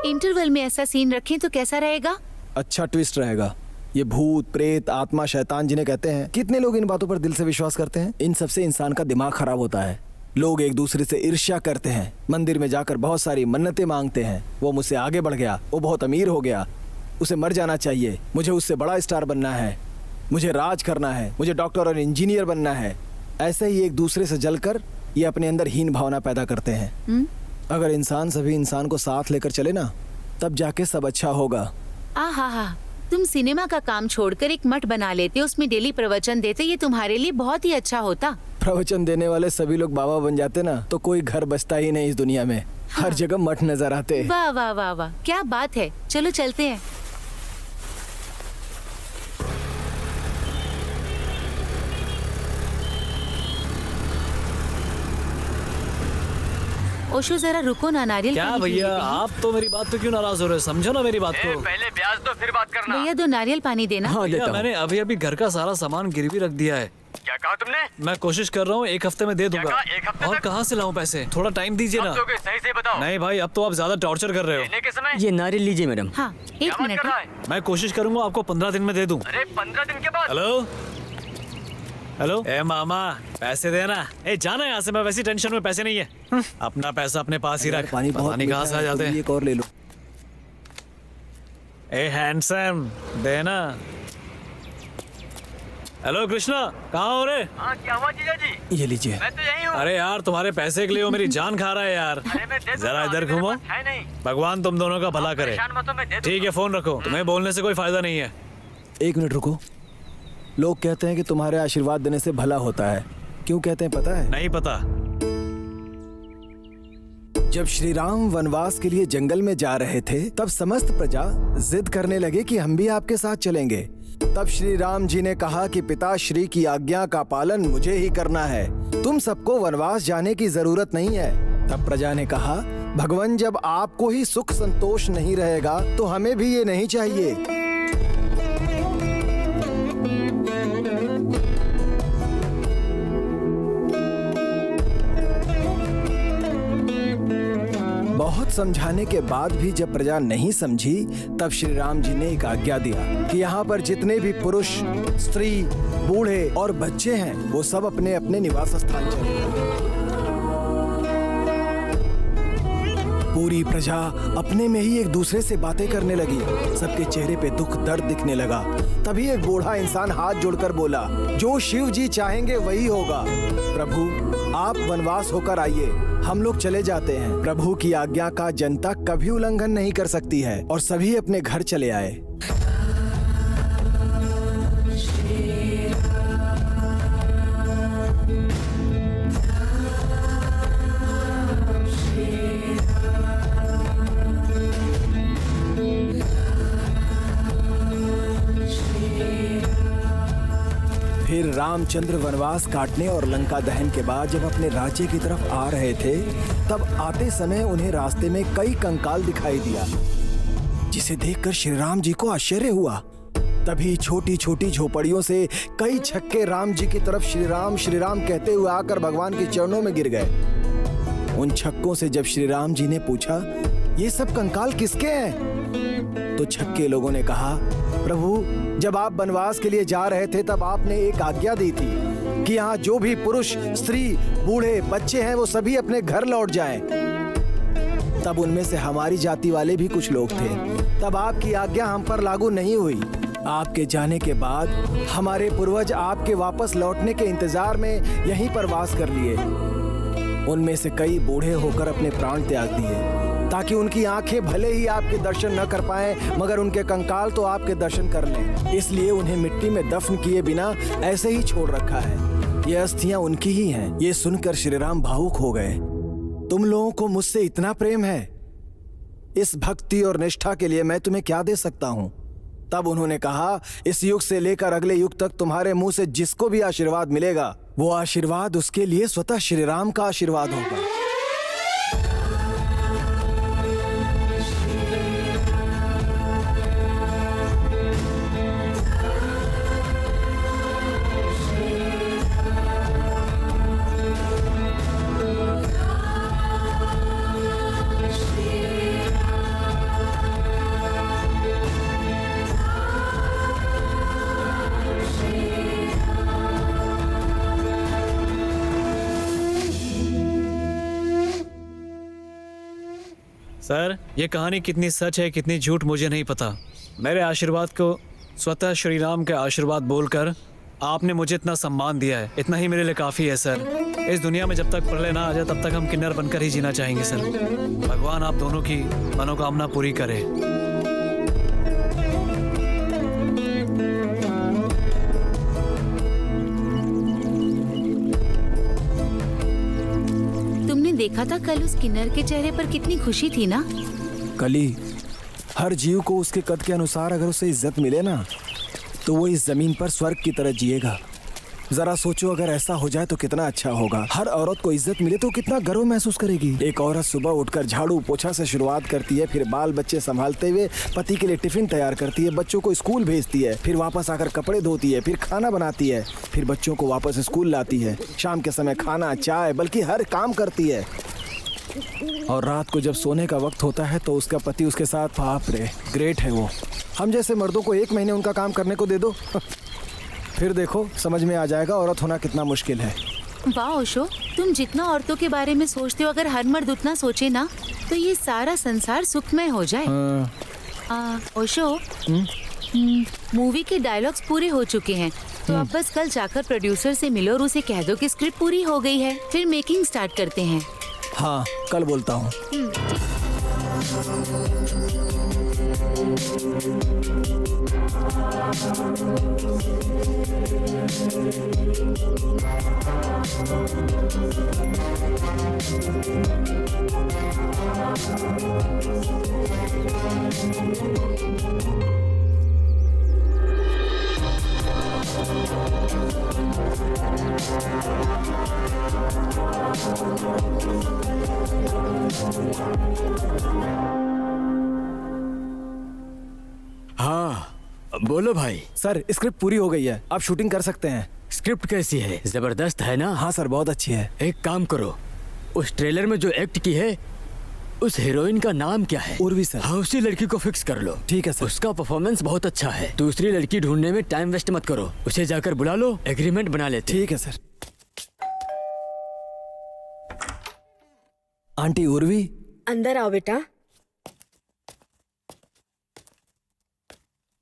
S1: इंटरवल में ऐसा सीन रखें तो कैसा रहेगा?
S3: अच्छा ट्विस्ट रहेगा। ये भूत, प्रेत, आत्मा, शैतान जिन्हें कहते हैं, कितने लोग इन बातों पर दिल से विश्वास करते हैं। इन सबसे इंसान का दिमाग खराब होता है। लोग एक दूसरे से ईर्ष्या करते हैं, मंदिर में जाकर बहुत सारी मन्नतें मांगते हैं। वो मुझसे आगे बढ़ गया, वो बहुत अमीर हो गया, उसे मर जाना चाहिए, मुझे उससे बड़ा स्टार बनना है, मुझे राज करना है, मुझे डॉक्टर और इंजीनियर बनना है। ऐसे ही एक दूसरे से जलकर ये अपने अंदर हीन भावना पैदा करते हैं। अगर इंसान सभी इंसान को साथ लेकर चले ना, तब जाके सब अच्छा होगा।
S1: आहा, तुम सिनेमा का काम छोड़कर एक मठ बना लेते, उसमें डेली प्रवचन देते, ये तुम्हारे लिए बहुत ही अच्छा होता।
S3: प्रवचन देने वाले सभी लोग बाबा बन जाते ना, तो कोई घर बचता ही नहीं इस दुनिया में। हर जगह मठ नजर आते।
S1: वाह वाह वाह वाह, क्या बात है। चलो चलते हैं। ओशो जरा रुको ना, नारियल
S2: क्या
S1: पानी पी
S2: भैया,
S1: लेते हैं।
S2: आप तो मेरी बात पे क्यों नाराज हो रहे हो? समझो ना मेरी बात को।
S4: पहले ब्याज दो फिर बात करना।
S1: भैया 2 नारियल पानी देना।
S5: हाँ
S2: भैया
S5: देता हूँ।
S2: मैंने अभी अभी घर का सारा सामान गिरवी रख दिया है।
S4: क्या कहा तुमने?
S2: मैं कोशिश कर रहा हूँ 1 हफ्ते में दे दूंगा।
S4: कहा? 1 हफ्ते
S2: और
S4: तक?
S2: कहाँ से लाऊं पैसे? थोड़ा टाइम दीजिए ना।
S4: अब दोगे, सही से बताओ।
S2: नहीं भाई, अब तो आप ज्यादा टॉर्चर कर रहे हो।
S4: लेने के समय
S5: ये नारियल लीजिए मैडम।
S1: हाँ,
S4: क्या
S1: 1
S4: बात
S1: मिनट।
S4: कर रहा है?
S2: मैं कोशिश करूंगा आपको 15 दिन में दे दूं।
S4: अरे 15 दिन के बाद?
S2: हेलो हेलो, ए मामा, पैसे देना। ए जाना यहाँ से, मैं वैसी टेंशन में पैसे नहीं है। अपना पैसा अपने पास ही रख।
S3: पानी बहुत
S2: पता नहीं कहाँ
S3: मीठा
S2: से आ
S3: है,
S2: जाते
S3: तुम
S2: हैं।
S3: एक और ले लो।
S2: ए हैंडसम, देना। हेलो कृष्णा, कहाँ हो रे?
S4: हाँ, क्या हुआ जीजा जी?
S3: ये लीजिए।
S4: मैं तो यही हूँ।
S2: अरे यार, तुम्हारे पैसे के लिए वो मेरी जान खा रहा है यार।
S4: अरे मैं दे दूंगा,
S2: जरा इधर
S4: अभी मेरे
S2: घूमो।
S4: पास है नहीं।
S2: भगवान तुम दोनों का भला करे।
S4: परेशान मत हो, मैं दे दूंगा।
S2: ठीक है, फोन रखो। तुम्हें बोलने से कोई फायदा नहीं है।
S3: 1 मिनट रुको। लोग कहते हैं कि तुम्हारे आशीर्वाद देने से भला होता है। क्यों कहते हैं पता है?
S2: नहीं पता।
S3: जब श्री राम वनवास के लिए जंगल में जा रहे थे, तब समस्त प्रजा जिद करने लगे कि हम भी आपके साथ चलेंगे। तब श्री राम जी ने कहा कि पिताश्री की आज्ञा का पालन मुझे ही करना है, तुम सबको वनवास जाने की जरूरत नहीं है। तब प्रजा ने कहा, भगवान, जब आपको ही सुख संतोष नहीं रहेगा तो हमें भी ये नहीं चाहिए। बहुत समझाने के बाद भी जब प्रजा नहीं समझी, तब श्री राम जी ने एक आज्ञा दिया कि यहाँ पर जितने भी पुरुष, स्त्री, बूढ़े और बच्चे हैं, वो सब अपने अपने निवास स्थान चले। पूरी प्रजा अपने में ही एक दूसरे से बातें करने लगी। सबके चेहरे पे दुख दर्द दिखने लगा। तभी एक बूढ़ा इंसान हाथ जोड़कर बोला, जो शिव जी चाहेंगे वही होगा। प्रभु, आप वनवास होकर आइए, हम लोग चले जाते हैं। प्रभु की आज्ञा का जनता कभी उल्लंघन नहीं कर सकती है। और सभी अपने घर चले आए। फिर रामचंद्र वनवास काटने और लंका दहन के बाद जब अपने राज्य की तरफ आ रहे थे, तब आते समय उन्हें रास्ते में कई कंकाल दिखाई दिया, जिसे देखकर श्री राम जी को आश्चर्य हुआ। तभी छोटी छोटी झोपड़ियों से कई छक्के राम जी की तरफ श्री राम कहते हुए आकर भगवान के चरणों में गिर गए। उन छक्कों से जब श्री राम जी ने पूछा, ये सब कंकाल किसके हैं? तो छक्के लोगों ने कहा, प्रभु, जब आप वनवास के लिए जा रहे थे तब आपने एक आज्ञा दी थी कि यहाँ जो भी पुरुष, स्त्री, बूढ़े, बच्चे हैं वो सभी अपने घर लौट जाएं। तब उनमें से हमारी जाति वाले भी कुछ लोग थे। तब आपकी आज्ञा हम पर लागू नहीं हुई। आपके जाने के बाद हमारे पूर्वज आपके वापस लौटने के इंतजार में यहीं पर वास कर लिए। उनमें से कई बूढ़े होकर अपने प्राण त्याग दिए ताकि उनकी आंखें भले ही आपके दर्शन न कर पाएं, मगर उनके कंकाल तो आपके दर्शन कर लें। इसलिए उन्हें मिट्टी में दफन किए बिना ऐसे ही छोड़ रखा है। ये अस्थियां उनकी ही हैं। ये सुनकर श्री राम भावुक हो गए। तुम लोगों को मुझसे इतना प्रेम है, इस भक्ति और निष्ठा के लिए मैं तुम्हें क्या दे सकता हूँ? तब उन्होंने कहा, इस युग से लेकर अगले युग तक तुम्हारे मुंह से जिसको भी आशीर्वाद मिलेगा, वो आशीर्वाद उसके लिए स्वतः श्री राम का आशीर्वाद होगा।
S2: सर, ये कहानी कितनी सच है कितनी झूठ मुझे नहीं पता। मेरे आशीर्वाद को स्वतः श्री राम के आशीर्वाद बोलकर आपने मुझे इतना सम्मान दिया है, इतना ही मेरे लिए काफ़ी है सर। इस दुनिया में जब तक प्रलय ना आ जाए तब तक हम किन्नर बनकर ही जीना चाहेंगे सर। भगवान आप दोनों की मनोकामना पूरी करे।
S1: तुमने देखा था कल उस किन्नर के चेहरे पर कितनी खुशी थी ना?
S3: कली, हर जीव को उसके कद के अनुसार अगर उसे इज्जत मिले ना, तो वो इस जमीन पर स्वर्ग की तरह जिएगा। जरा सोचो, अगर ऐसा हो जाए तो कितना अच्छा होगा। हर औरत को इज्जत मिले तो कितना गर्व महसूस करेगी। एक औरत सुबह उठकर झाड़ू पोछा से शुरुआत करती है, फिर बाल बच्चे संभालते हुए पति के लिए टिफिन तैयार करती है, बच्चों को स्कूल भेजती है, फिर वापस आकर कपड़े धोती है, फिर खाना बनाती है, फिर बच्चों को वापस स्कूल लाती है, शाम के समय खाना, चाय, बल्कि हर काम करती है। और रात को जब सोने का वक्त होता है तो उसका पति उसके साथ, बाप रे, ग्रेट है वो। हम जैसे मर्दों को 1 महीने उनका काम करने को दे दो फिर देखो समझ में आ जाएगा औरत होना कितना मुश्किल है।
S1: वाह ओशो, तुम जितना औरतों के बारे में सोचते हो, अगर हर मर्द उतना सोचे ना तो ये सारा संसार सुखमय हो जाए। ओशो, मूवी के डायलॉग्स पूरे हो चुके हैं, तो अब बस कल जाकर प्रोड्यूसर से मिलो और उसे कह दो कि स्क्रिप्ट पूरी हो गई है, फिर मेकिंग स्टार्ट करते हैं।
S3: हाँ, कल बोलता हूँ।
S5: हाँ, बोलो भाई।
S3: सर, स्क्रिप्ट पूरी हो गई है, आप शूटिंग कर सकते हैं।
S5: स्क्रिप्ट कैसी है? जबरदस्त है ना?
S3: हाँ सर, बहुत अच्छी है।
S5: एक काम करो, उस ट्रेलर में जो एक्ट की है उस हीरोइन का नाम क्या है?
S3: उर्वी सर।
S5: हाँ, उसी लड़की को फिक्स कर लो।
S3: ठीक है सर।
S5: उसका परफॉर्मेंस बहुत अच्छा है। दूसरी लड़की ढूंढने में टाइम वेस्ट मत करो, उसे जाकर बुला लो, एग्रीमेंट बना लेते।
S3: ठीक है सर। आंटी उर्वी,
S6: अंदर आओ बेटा।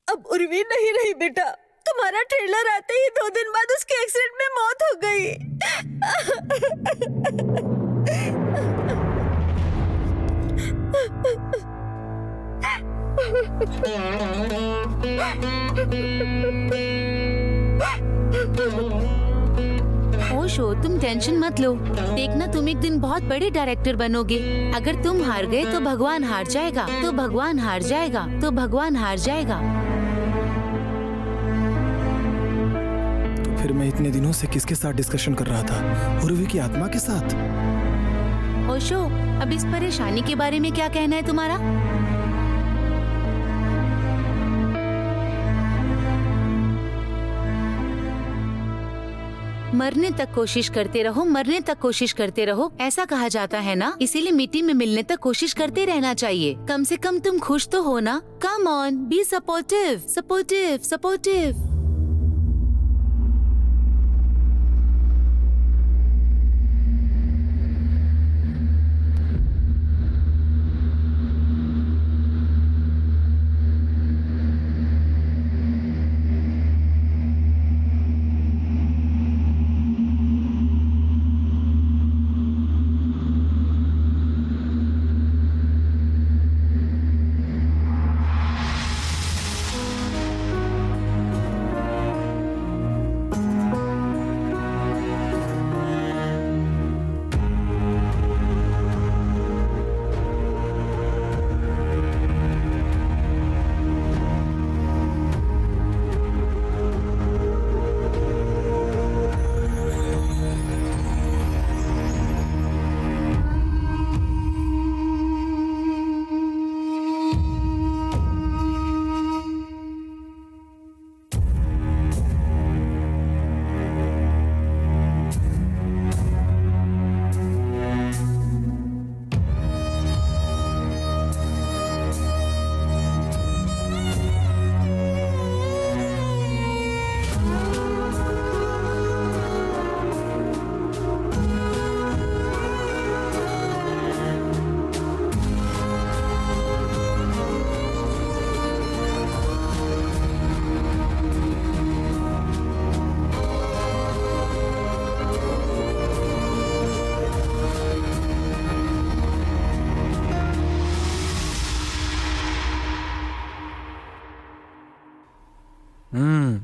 S6: अब उर्वी नहीं रही बेटा, तुम्हारा ट्रेलर आते ही 2 दिन बाद उसके एक्सीडेंट में मौत हो गई।
S1: ओशो, तुम टेंशन मत लो, देखना तुम एक दिन बहुत बड़े डायरेक्टर बनोगे। अगर तुम हार गए तो भगवान हार जाएगा, तो भगवान हार जाएगा, तो भगवान हार जाएगा।
S3: तो फिर मैं इतने दिनों से किसके साथ डिस्कशन कर रहा था? उर्वी की आत्मा के साथ।
S1: ओशो, अब इस परेशानी के बारे में क्या कहना है तुम्हारा? मरने तक कोशिश करते रहो, मरने तक कोशिश करते रहो, ऐसा कहा जाता है ना, इसीलिए मिट्टी में मिलने तक कोशिश करते रहना चाहिए। कम से कम तुम खुश तो हो ना। Come on, be supportive, supportive, supportive.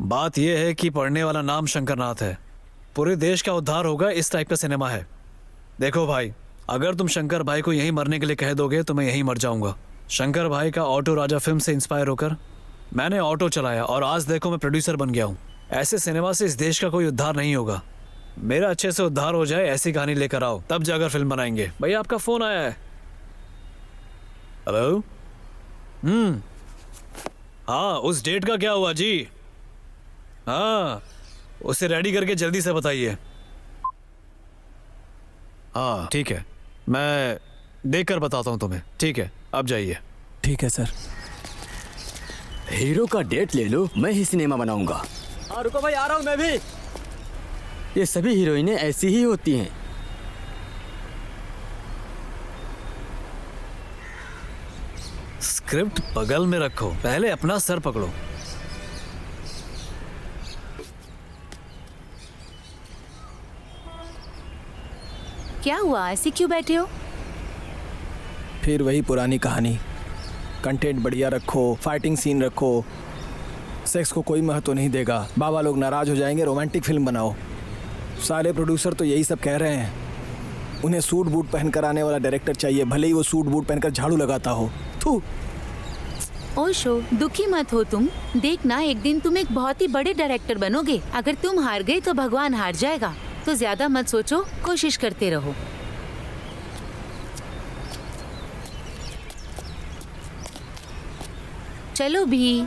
S2: बात यह है कि पढ़ने वाला नाम शंकरनाथ है। पूरे देश का उद्धार होगा, इस टाइप का सिनेमा है। देखो भाई, अगर तुम शंकर भाई को यहीं मरने के लिए कह दोगे तो मैं यहीं मर जाऊंगा। शंकर भाई का ऑटो राजा फिल्म से इंस्पायर होकर मैंने ऑटो चलाया और आज देखो मैं प्रोड्यूसर बन गया हूँ। ऐसे सिनेमा से इस देश का कोई उद्धार नहीं होगा। मेरा अच्छे से उद्धार हो जाए ऐसी कहानी लेकर आओ, तब जाकर फिल्म बनाएंगे। भैया आपका फोन आया है। हेलो। हाँ, उस डेट का क्या हुआ जी? हाँ, उसे रेडी करके जल्दी से बताइए। हाँ ठीक है, मैं देखकर बताता हूँ तुम्हें। ठीक है, अब जाइए।
S3: ठीक है सर।
S5: हीरो का डेट ले लो, मैं ही सिनेमा बनाऊंगा। हाँ रुको भाई, आ रहा हूँ मैं भी। ये सभी हीरोइनें ऐसी ही होती हैं।
S2: स्क्रिप्ट बगल में रखो, पहले अपना सर पकड़ो।
S1: क्या हुआ, ऐसे क्यों बैठे हो?
S3: फिर वही पुरानी कहानी। कंटेंट बढ़िया रखो, फाइटिंग सीन रखो, सेक्स को कोई महत्व नहीं देगा, बाबा लोग नाराज हो जाएंगे, रोमांटिक फिल्म बनाओ। सारे प्रोड्यूसर तो यही सब कह रहे हैं। उन्हें सूट बूट पहनकर आने वाला डायरेक्टर चाहिए, भले ही वो सूट बूट पहनकर झाड़ू लगाता हो। थू।
S1: ओशो, दुखी मत हो तुम। देखना, एक दिन तुम एक बहुत ही बड़े डायरेक्टर बनोगे। अगर तुम हार गए तो भगवान हार जाएगा। तो ज्यादा मत सोचो, कोशिश करते रहो। चलो भी।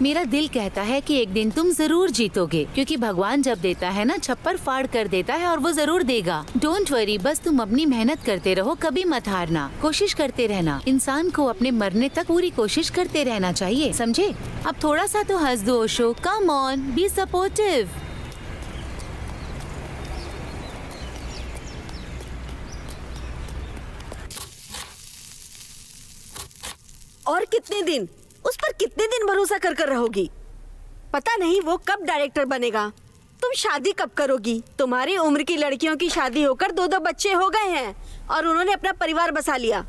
S1: मेरा दिल कहता है कि एक दिन तुम जरूर जीतोगे, क्योंकि भगवान जब देता है ना, छप्पर फाड़ कर देता है और वो जरूर देगा। डोंट वरी, बस तुम अपनी मेहनत करते रहो, कभी मत हारना, कोशिश करते रहना। इंसान को अपने मरने तक पूरी कोशिश करते रहना चाहिए, समझे? अब थोड़ा सा तो हंस दो Osho, come on, be supportive.
S6: और कितने दिन, उस पर कितने दिन भरोसा कर कर रहोगी? पता नहीं वो कब डायरेक्टर बनेगा। तुम शादी कब करोगी? तुम्हारी उम्र की लड़कियों की शादी होकर 2-2 बच्चे हो गए हैं और उन्होंने अपना परिवार बसा लिया।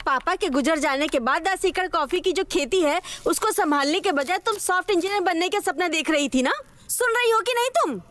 S6: पापा के गुजर जाने के बाद 10 एकड़ कॉफी की जो खेती है उसको संभालने के बजाय तुम सॉफ्ट इंजीनियर बनने के सपना देख रही थी ना? सुन रही हो कि नहीं तुम?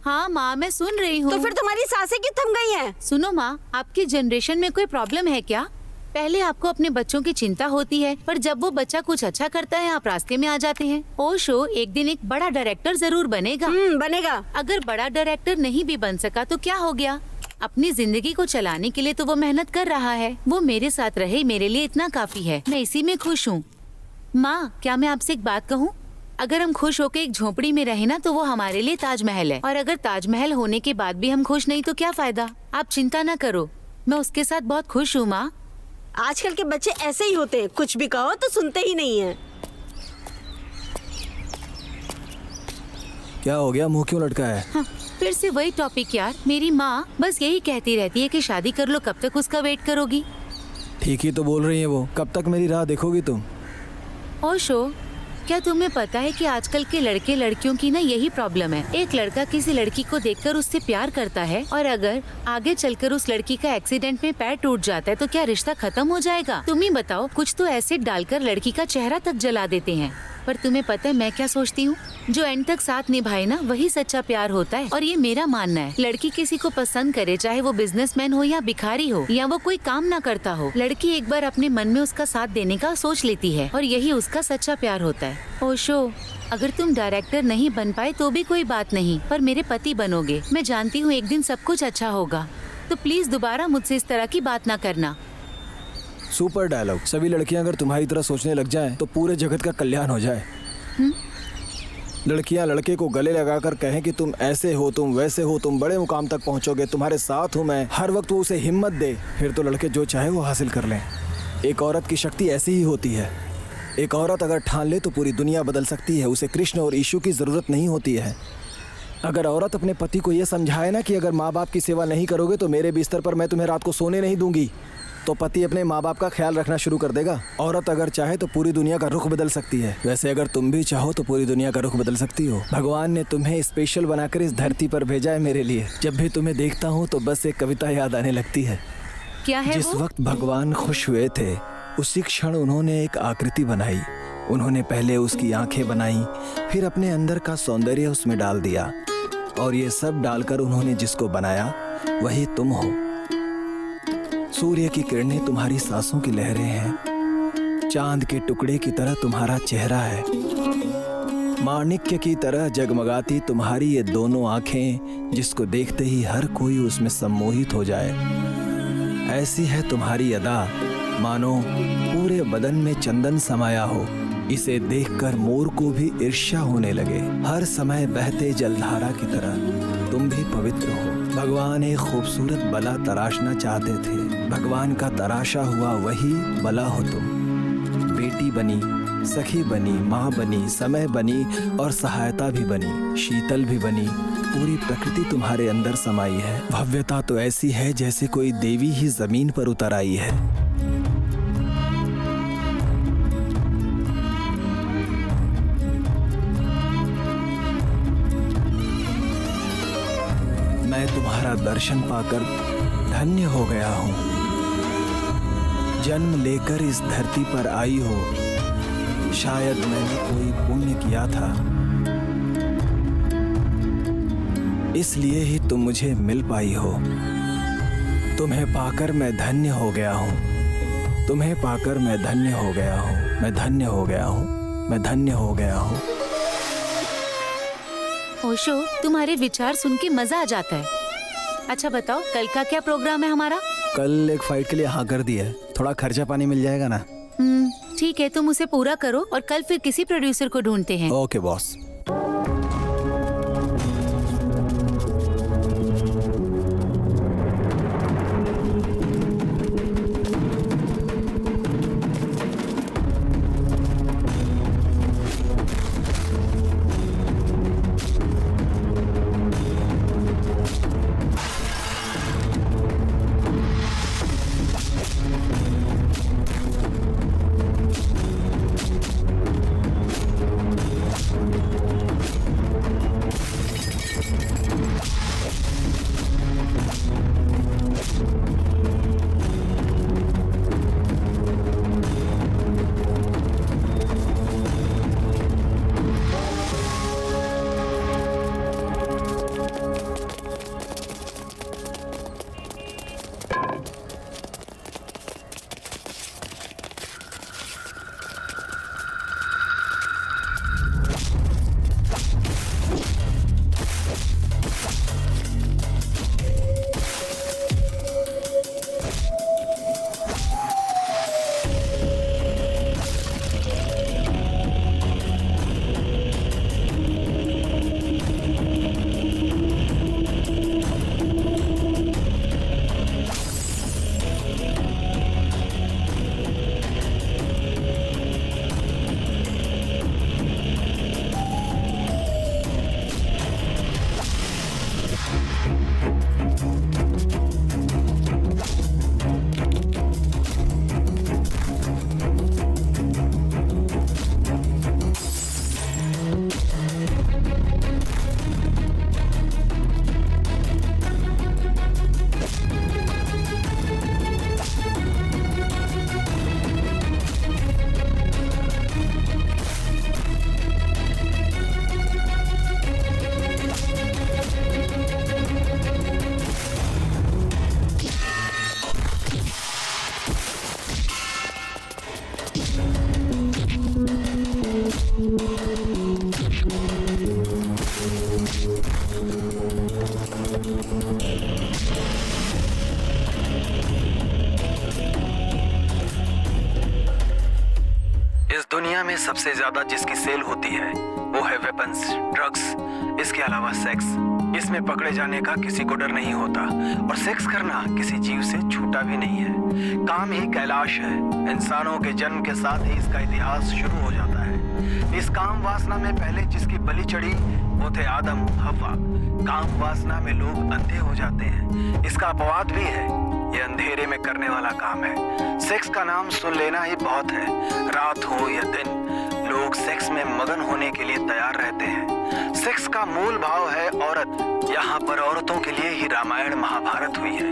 S1: हाँ माँ, मैं सुन रही हूँ।
S6: तो फिर तुम्हारी सांसें क्यों थम गई हैं?
S1: सुनो माँ, आपकी जनरेशन में कोई प्रॉब्लम है क्या? पहले आपको अपने बच्चों की चिंता होती है, पर जब वो बच्चा कुछ अच्छा करता है आप रास्ते में आ जाते हैं। ओशो एक दिन एक बड़ा डायरेक्टर जरूर बनेगा।
S6: बनेगा।
S1: अगर बड़ा डायरेक्टर नहीं भी बन सका तो क्या हो गया? अपनी जिंदगी को चलाने के लिए तो वो मेहनत कर रहा है। वो मेरे साथ रहे, मेरे लिए इतना काफी है। मैं इसी में खुश हूँ। माँ, क्या मैं आपसे एक बात कहूँ? अगर हम खुश होकर एक झोपड़ी में रहे ना तो वो हमारे लिए ताजमहल है, और अगर ताजमहल होने के बाद भी हम खुश नहीं तो क्या फायदा? आप चिंता न करो, मैं उसके साथ बहुत खुश हूँ माँ।
S6: आजकल के बच्चे ऐसे ही होते हैं, कुछ भी कहो तो सुनते ही नहीं हैं।
S3: क्या हो गया, मुंह क्यों लटका है?
S1: हाँ, फिर से वही टॉपिक यार। मेरी माँ बस यही कहती रहती है कि शादी कर लो, कब तक उसका वेट करोगी?
S3: ठीक ही तो बोल रही है वो, कब तक मेरी राह देखोगी तुम?
S1: ओशो, क्या तुम्हें पता है कि आजकल के लड़के लड़कियों की ना यही प्रॉब्लम है। एक लड़का किसी लड़की को देखकर उससे प्यार करता है, और अगर आगे चलकर उस लड़की का एक्सीडेंट में पैर टूट जाता है तो क्या रिश्ता खत्म हो जाएगा? तुम ही बताओ। कुछ तो एसिड डालकर लड़की का चेहरा तक जला देते हैं। पर तुम्हें पता है मैं क्या सोचती हूँ? जो एंड तक साथ निभाए ना, वही सच्चा प्यार होता है। और ये मेरा मानना है। लड़की किसी को पसंद करे, चाहे वो बिजनेसमैन हो या भिखारी हो या वो कोई काम ना करता हो, लड़की एक बार अपने मन में उसका साथ देने का सोच लेती है, और यही उसका सच्चा प्यार होता है। ओशो, अगर तुम डायरेक्टर नहीं बन पाए तो भी कोई बात नहीं, पर मेरे पति बनोगे। मैं जानती हूँ एक दिन सब कुछ अच्छा होगा। तो प्लीज दोबारा मुझसे इस तरह की बात ना करना।
S3: Super dialogue. सभी लड़कियां अगर तुम्हारी तरह सोचने लग जाएं तो पूरे जगत का कल्याण हो जाए। लड़कियां लड़के को गले लगाकर कहें कि तुम ऐसे हो, तुम वैसे हो, तुम बड़े मुकाम तक पहुंचोगे, तुम्हारे साथ हूं मैं, हर वक्त वो उसे हिम्मत दे, फिर तो लड़के जो चाहे वो हासिल कर लें। एक औरत की शक्ति ऐसी ही होती है। एक औरत अगर ठान ले तो पूरी दुनिया बदल सकती है। उसे कृष्ण और यीशु की ज़रूरत नहीं होती है। अगर औरत अपने पति को यह समझाए ना कि अगर माँ बाप की सेवा नहीं करोगे तो मेरे बिस्तर पर मैं तुम्हें रात को सोने नहीं दूंगी, तो पति अपने माँ बाप का ख्याल रखना शुरू कर देगा। औरत अगर चाहे तो पूरी दुनिया का रुख बदल सकती है। वैसे अगर तुम भी चाहो तो पूरी दुनिया का रुख बदल सकती हो। भगवान ने तुम्हें स्पेशल बनाकर इस धरती पर भेजा है मेरे लिए। जब भी तुम्हें देखता हूँ तो बस एक कविता याद आने लगती है।
S1: क्या है
S3: जिस
S1: वो?
S3: वक्त भगवान खुश हुए थे उसी क्षण उन्होंने एक आकृति बनाई। उन्होंने पहले उसकी आंखें बनाई, फिर अपने अंदर का सौंदर्य उसमें डाल दिया, और ये सब डालकर उन्होंने जिसको बनाया वही तुम हो। सूर्य की किरणें तुम्हारी सांसों की लहरें हैं। चांद के टुकड़े की तरह तुम्हारा चेहरा है। माणिक्य की तरह जगमगाती तुम्हारी ये दोनों आंखें, जिसको देखते ही हर कोई उसमें सम्मोहित हो जाए। ऐसी है तुम्हारी अदा, मानो पूरे बदन में चंदन समाया हो। इसे देखकर मोर को भी ईर्ष्या होने लगे। हर समय बहते जलधारा की तरह तुम भी पवित्र हो। भगवान एक खूबसूरत बला तराशना चाहते थे। भगवान का तराशा हुआ वही बला हो तुम। बेटी बनी, सखी बनी, माँ बनी, समय बनी और सहायता भी बनी, शीतल भी बनी। पूरी प्रकृति तुम्हारे अंदर समाई है। भव्यता तो ऐसी है जैसे कोई देवी ही जमीन पर उतर आई है। मैं तुम्हारा दर्शन पाकर धन्य हो गया हूँ। जन्म लेकर इस धरती पर आई हो, शायद मैंने कोई पुण्य किया था, इसलिए ही तुम मुझे मिल पाई हो। तुम्हें पाकर मैं धन्य हो गया हूँ। तुम्हें पाकर मैं धन्य हो गया हूँ। मैं धन्य हो गया हूँ। मैं धन्य हो गया हूँ।
S1: ओशो, तुम्हारे विचार सुन के मजा आ जाता है। अच्छा बताओ, कल का क्या प्रोग्राम है हमारा?
S3: कल एक फाइट के लिए हाँ कर दिया है। थोड़ा खर्चा पानी मिल जाएगा ना?
S1: ठीक है, तुम उसे पूरा करो और कल फिर किसी प्रोड्यूसर को ढूंढते हैं।
S3: Okay boss.
S7: दुनिया में सबसे ज्यादा जिसकी सेल होती है वो है वेपन्स, ड्रग्स, इसके अलावा सेक्स। इसमें पकड़े जाने का किसी को डर नहीं होता और सेक्स करना किसी जीव से छूटा भी नहीं है। काम ही कैलाश है। इंसानों के जन्म के साथ ही इसका इतिहास शुरू हो जाता है। इस काम वासना में पहले जिसकी बलि चढ़ी वो थे आदम हव्वा। काम वासना में लोग अंधे हो जाते हैं। इसका अपवाद भी है, ये अंधेरे में करने वाला काम है। सेक्स का नाम सुन लेना ही बहुत है। रात हो या दिन, लोग सेक्स में मगन होने के लिए तैयार रहते हैं। सेक्स का मूल भाव है औरत। यहाँ पर औरतों के लिए ही रामायण महाभारत हुई है।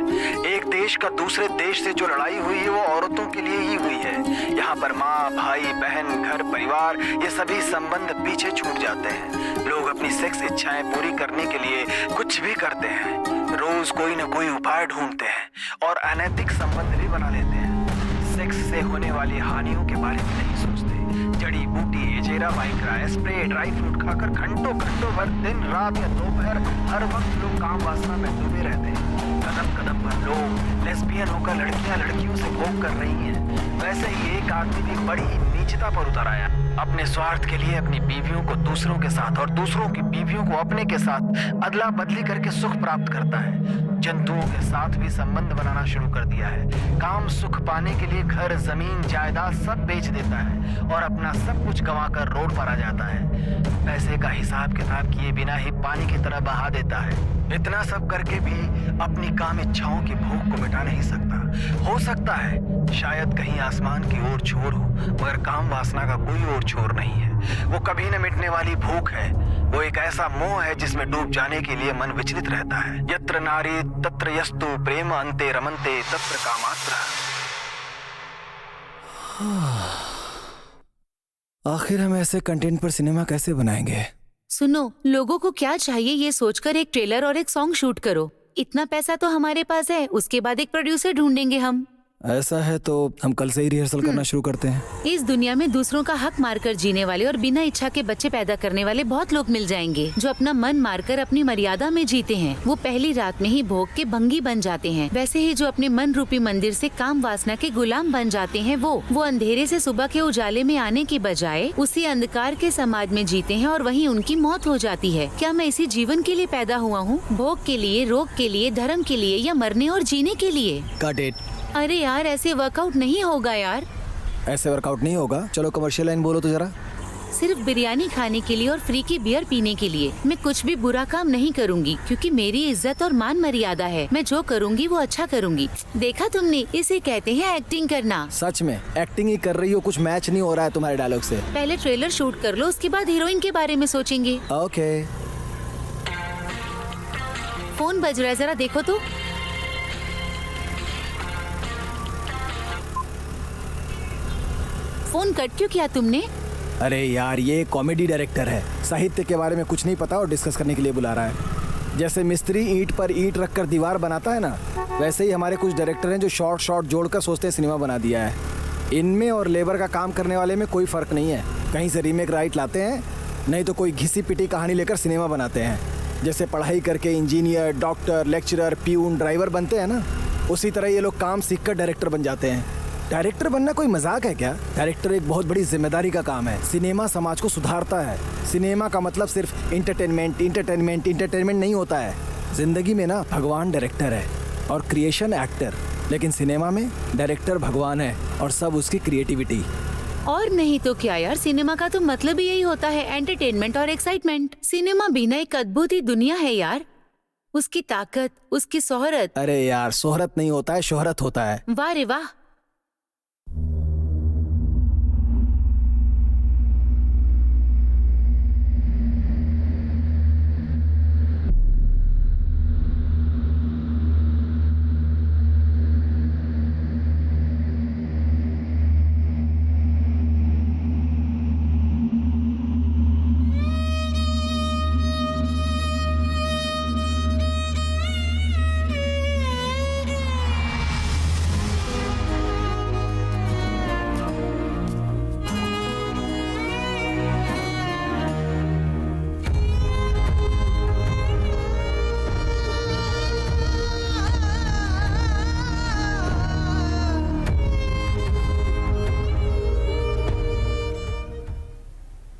S7: एक देश देश का दूसरे देश से जो लड़ाई हुई है वो औरतों के लिए ही हुई है। यहाँ पर माँ, भाई, बहन, घर, परिवार, ये सभी संबंध पीछे छूट जाते हैं। लोग अपनी सेक्स इच्छाएं पूरी करने के लिए कुछ भी करते हैं। रोज कोई न कोई उपाय ढूंढते हैं और अनैतिक संबंध भी बना लेते हैं। सेक्स से होने वाली हानियों के बारे में नहीं सोचते। जड़ी बूटी, एजेरा वाइग्रा, स्प्रे, ड्राई फ्रूट खाकर घंटों घंटों भर दिन रात या दोपहर हर वक्त लोग काम वासना में डूबे रहते हैं। कदम कदम पर लोग लेस्बियन होकर लड़कियां लड़कियों से भोग कर रही हैं। वैसे ही एक आदमी भी बड़ी नीचता पर उतर आया। अपने स्वार्थ के लिए अपनी बीवियों को दूसरों के साथ और दूसरों की बीवियों को अपने के साथ अदला बदली करके सुख प्राप्त करता है। जंतुओं के साथ भी संबंध बनाना शुरू कर दिया है। काम सुख पाने के लिए घर, जमीन, जायदाद सब बेच देता है और अपना सब कुछ गंवाकर रोड पर आ जाता है। पैसे का हिसाब किताब किए बिना ही पानी की तरह बहा देता है। इतना सब करके भी अपनी काम इच्छाओं की भूख को मिटा नहीं सकता। हो सकता है शायद कहीं आसमान की ओर छोर हो, मगर काम वासना का कोई और छोर नहीं है। वो कभी न मिटने वाली भूख है। वो एक ऐसा मोह है जिसमें डूब जाने के लिए मन विचलित रहता है। यत्र नारी तत्र यस्तु प्रेम अन्ते रमन्ते तत्र कामात्र।
S3: आखिर हम ऐसे कंटेंट पर सिनेमा कैसे बनाएंगे?
S1: सुनो, लोगों को क्या चाहिए ये सोचकर एक ट्रेलर और एक सॉन्ग शूट करो। इतना पैसा तो हमारे पास है, उसके बाद एक प्रोड्यूसर ढूंढेंगे हम।
S3: ऐसा है तो हम कल से ही रिहर्सल करना शुरू करते हैं।
S1: इस दुनिया में दूसरों का हक मारकर जीने वाले और बिना इच्छा के बच्चे पैदा करने वाले बहुत लोग मिल जाएंगे, जो अपना मन मारकर अपनी मर्यादा में जीते हैं। वो पहली रात में ही भोग के भंगी बन जाते हैं। वैसे ही जो अपने मन रूपी मंदिर से काम वासना के गुलाम बन जाते हैं, वो अंधेरे से सुबह के उजाले में आने की बजाय उसी अंधकार के समाज में जीते हैं और वहीं उनकी मौत हो जाती है। क्या मैं इसी जीवन के लिए पैदा हुआ हूँ? भोग के लिए, रोग के लिए, धर्म के लिए, या मरने और जीने के लिए?
S3: Got it.
S1: अरे यार, ऐसे वर्कआउट नहीं होगा यार।
S3: ऐसे वर्कआउट नहीं होगा। चलो कमर्शियल लाइन बोलो तो जरा।
S1: सिर्फ बिरयानी खाने के लिए और फ्री की बियर पीने के लिए मैं कुछ भी बुरा काम नहीं करूंगी, क्योंकि मेरी इज्जत और मान मर्यादा है। मैं जो करूंगी वो अच्छा करूंगी। देखा तुमने, इसे कहते हैं एक्टिंग करना।
S3: सच में एक्टिंग ही कर रही हो, कुछ मैच नहीं हो रहा है तुम्हारे डायलॉग से।
S1: पहले ट्रेलर शूट कर लो, उसके बाद हीरोइन के बारे में सोचेंगे।
S3: ओके।
S1: फोन बज रहा है, जरा देखो तो। फोन कट क्यों किया तुमने?
S3: अरे यार, ये कॉमेडी डायरेक्टर है, साहित्य के बारे में कुछ नहीं पता और डिस्कस करने के लिए बुला रहा है। जैसे मिस्त्री ईंट पर ईंट रखकर दीवार बनाता है ना, वैसे ही हमारे कुछ डायरेक्टर हैं जो शॉर्ट जोड़कर सोचते हैं सिनेमा बना दिया है। इनमें और लेबर का काम करने वाले में कोई फर्क नहीं है। कहीं से रीमेक राइट लाते हैं, नहीं तो कोई घिसी पिटी कहानी लेकर सिनेमा बनाते हैं। जैसे पढ़ाई करके engineer, doctor, lecturer, peon, driver बनते हैं ना, उसी तरह ये लोग काम सीखकर डायरेक्टर बन जाते हैं। डायरेक्टर बनना कोई मजाक है क्या? डायरेक्टर एक बहुत बड़ी जिम्मेदारी का काम है। सिनेमा समाज को सुधारता है। सिनेमा का मतलब सिर्फ इंटरटेनमेंट नहीं होता है। जिंदगी में ना भगवान डायरेक्टर है और क्रिएशन एक्टर, लेकिन सिनेमा में डायरेक्टर भगवान है और सब उसकी क्रिएटिविटी।
S1: और नहीं तो क्या यार, सिनेमा का तो मतलब ही यही होता है, एंटरटेनमेंट और एक्साइटमेंट। सिनेमा भी ना एक अद्भुत ही दुनिया है यार। उसकी ताकत, उसकी शोहरत।
S3: अरे यार, शोहरत नहीं होता है, शोहरत होता है।
S1: वाह रे वाह।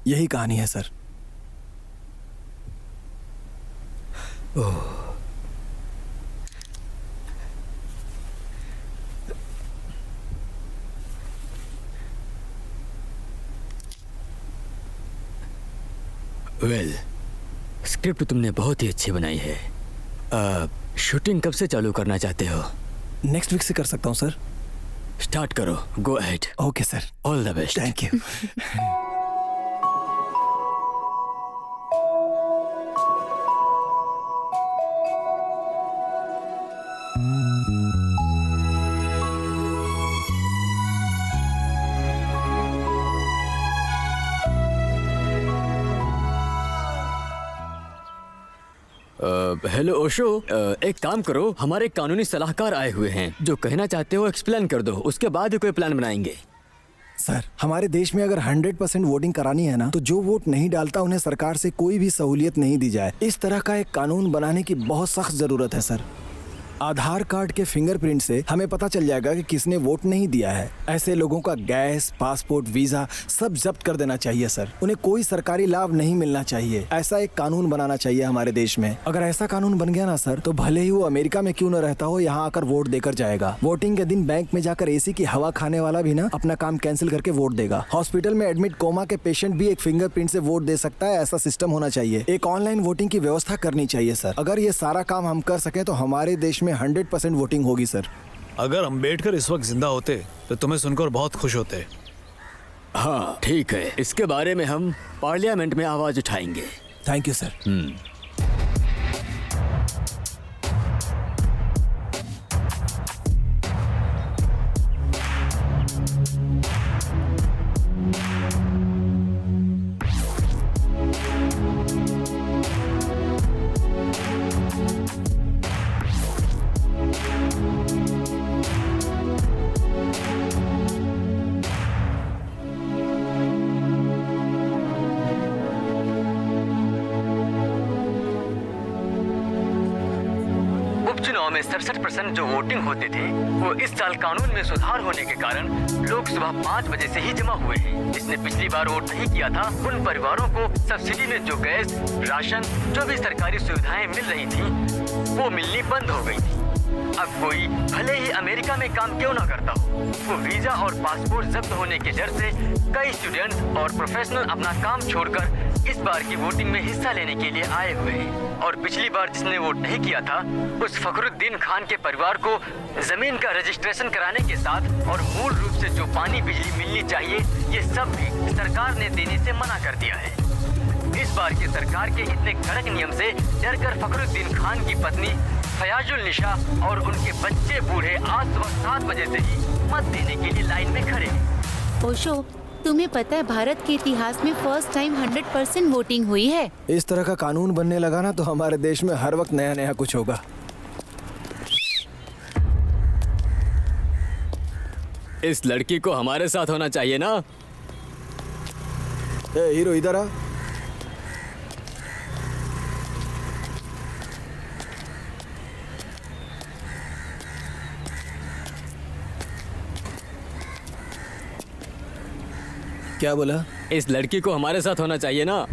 S3: यही कहानी है सर।
S5: वेल, स्क्रिप्ट तुमने बहुत ही अच्छी बनाई है। शूटिंग कब से चालू करना चाहते हो?
S3: नेक्स्ट वीक से कर सकता हूँ सर।
S5: स्टार्ट करो, go ahead.
S3: Okay sir,
S5: all the best.
S3: Thank you.
S5: Hello Osho, एक काम करो, हमारे कानूनी सलाहकार आए हुए हैं। जो कहना चाहते हो एक्सप्लेन कर दो, उसके बाद ही कोई प्लान बनाएंगे।
S3: सर, हमारे देश में अगर 100% वोटिंग करानी है ना, तो जो वोट नहीं डालता उन्हें सरकार से कोई भी सहूलियत नहीं दी जाए। इस तरह का एक कानून बनाने की बहुत सख्त जरूरत है सर। आधार कार्ड के फिंगरप्रिंट से हमें पता चल जाएगा कि किसने वोट नहीं दिया है। ऐसे लोगों का गैस, पासपोर्ट, वीजा सब जब्त कर देना चाहिए सर। उन्हें कोई सरकारी लाभ नहीं मिलना चाहिए। ऐसा एक कानून बनाना चाहिए हमारे देश में। अगर ऐसा कानून बन गया ना सर, तो भले ही वो अमेरिका में क्यों न रहता हो, यहाँ आकर वोट देकर जाएगा। वोटिंग के दिन बैंक में जाकर एसी की हवा खाने वाला भी ना अपना काम कैंसिल करके वोट देगा। हॉस्पिटल में एडमिट कोमा के पेशेंट भी एक फिंगरप्रिंट से वोट दे सकता है। ऐसा सिस्टम होना चाहिए। एक ऑनलाइन वोटिंग की व्यवस्था करनी चाहिए सर। अगर ये सारा काम हम कर सके तो हमारे देश में 100% वोटिंग होगी सर।
S2: अगर अम्बेडकर इस वक्त जिंदा होते तो तुम्हें सुनकर बहुत खुश होते।
S5: हाँ ठीक है, इसके बारे में हम पार्लियामेंट में आवाज उठाएंगे।
S3: Thank you sir.
S8: उपचुनाव में 67% जो वोटिंग होती थी, वो इस साल कानून में सुधार होने के कारण लोग सुबह 5 बजे से ही जमा हुए हैं। जिसने पिछली बार वोट नहीं किया था, उन परिवारों को सब्सिडी में जो गैस, राशन, जो भी सरकारी सुविधाएं मिल रही थी, वो मिलनी बंद हो गई थी। अब कोई भले ही अमेरिका में काम क्यों ना करता हो, वो वीजा और पासपोर्ट जब्त होने के डर से कई स्टूडेंट और प्रोफेशनल अपना काम छोड़कर इस बार की वोटिंग में हिस्सा लेने के लिए आए हुए हैं। और पिछली बार जिसने वोट नहीं किया था, उस फखरुद्दीन खान के परिवार को जमीन का रजिस्ट्रेशन कराने के साथ और मूल रूप से जो पानी बिजली मिलनी चाहिए, ये सब भी सरकार ने देने से मना कर दिया है। इस बार की सरकार के इतने कड़क नियम से डरकर फखरुद्दीन खान की पत्नी फयाजुल निशा और उनके बच्चे बूढ़े आज सुबह 7 बजे से ही मत देने के लिए लाइन में खड़े हैं।
S1: ओशो, तुम्हें पता है भारत के इतिहास में फर्स्ट टाइम 100% वोटिंग हुई है।
S3: इस तरह का कानून बनने लगा ना, तो हमारे देश में हर वक्त नया नया कुछ होगा।
S5: इस लड़की को हमारे साथ होना चाहिए ना।
S3: ए हीरो, इधर आ। क्या बोला?
S5: इस लड़की को हमारे साथ होना चाहिए ना।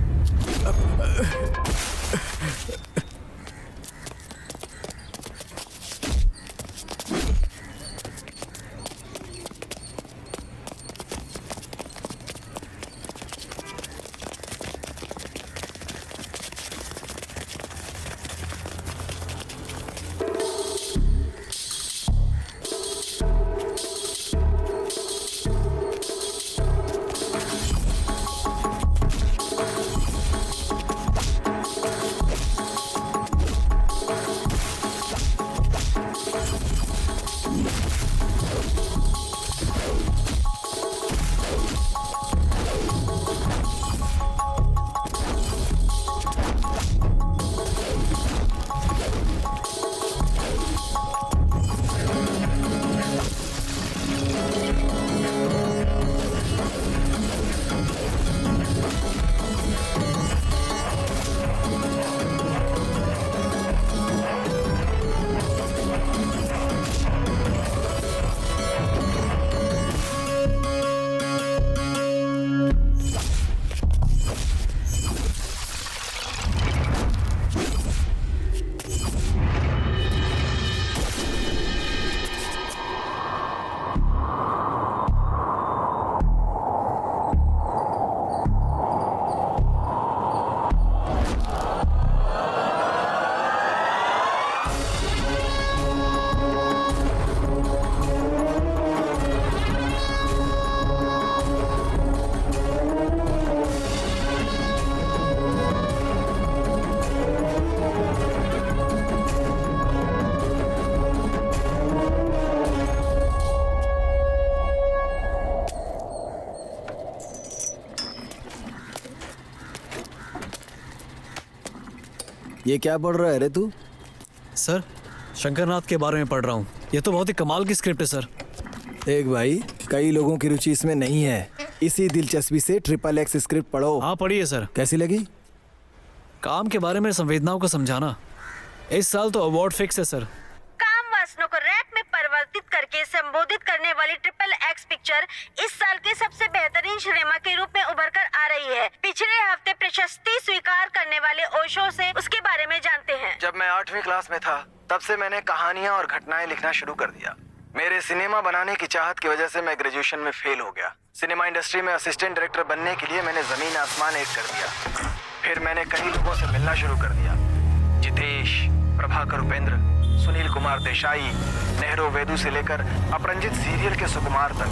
S3: ये क्या पढ़ रहा है रे तू?
S2: सर, शंकरनाथ के बारे में पढ़ रहा हूँ। ये तो बहुत ही कमाल की स्क्रिप्ट है सर।
S3: देख भाई, कई लोगों की रुचि इसमें नहीं है, इसी दिलचस्पी से XXX स्क्रिप्ट पढ़ो।
S2: हाँ पढ़िए सर।
S3: कैसी लगी?
S2: काम के बारे में संवेदनाओं को समझाना। इस साल तो अवार्ड फिक्स है सर।
S6: काम वासनों को रैप में परिवर्तित करके संबोधित करने वाली XXX पिक्चर इस साल के सबसे बेहतरीन सिनेमा के रूप में उभर कर आ रही है। पिछले हफ्ते प्रशस्ति स्वीकार करने वाले ओशो से उसके बारे में जानते हैं।
S7: जब मैं 8वीं क्लास में था तब से मैंने कहानियां और घटनाएं लिखना शुरू कर दिया। मेरे सिनेमा बनाने की चाहत की वजह से मैं ग्रेजुएशन में फेल हो गया। सिनेमा इंडस्ट्री में असिस्टेंट डायरेक्टर बनने के लिए मैंने जमीन आसमान एक कर दिया। फिर मैंने कई लोगों से मिलना शुरू कर दिया। जितेश, प्रभाकर उपेंद्र, सुनील कुमार देसाई, नेहरू वेदु से लेकर अपरंजित सीरियल के सुकुमार तक,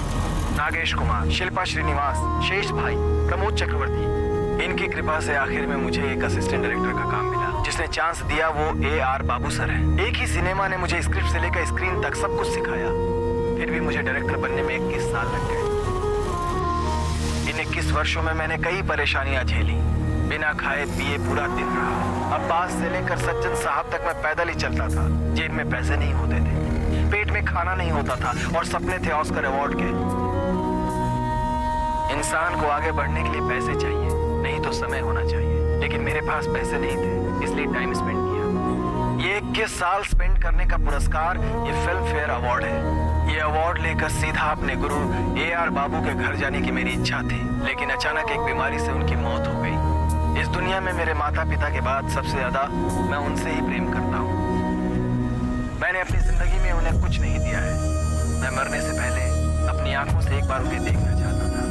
S7: नागेश कुमार, शिल्पा श्रीनिवास, शेष भाई, प्रमोद चक्रवर्ती। इनकी कृपा से आखिर में मुझे एक असिस्टेंट डायरेक्टर का काम मिला। जिसने चांस दिया वो AR बाबू सर है। एक ही सिनेमा ने मुझे स्क्रिप्ट से लेकर स्क्रीन तक सब कुछ सिखाया। फिर भी मुझे डायरेक्टर बनने में 21 साल लग गए। इन 21 वर्षों में मैंने कई परेशानियां झेली। बिना खाए पिए पूरा दिन रहा। अब्बास से लेकर सज्जन साहब तक मैं पैदल ही चलता था। जेब में पैसे नहीं होते थे, पेट में खाना नहीं होता था और सपने थे ऑस्कर अवार्ड के। इंसान को आगे बढ़ने के लिए पैसे चाहिए, नहीं तो समय होना चाहिए। लेकिन मेरे पास पैसे नहीं थे, इसलिए टाइम स्पेंड किया। ये 21 साल स्पेंड करने का पुरस्कार ये फिल्म फेयर अवार्ड है। ये अवार्ड लेकर सीधा अपने गुरु AR बाबू के घर जाने की मेरी इच्छा थी, लेकिन अचानक एक बीमारी से उनकी मौत हो गई। इस दुनिया में मेरे माता पिता के बाद सबसे ज्यादा मैं उनसे ही प्रेम करता हूँ। मैंने अपनी जिंदगी में उन्हें कुछ नहीं दिया है। मैं मरने से पहले अपनी आंखों से एक बार उन्हें देखना चाहता था।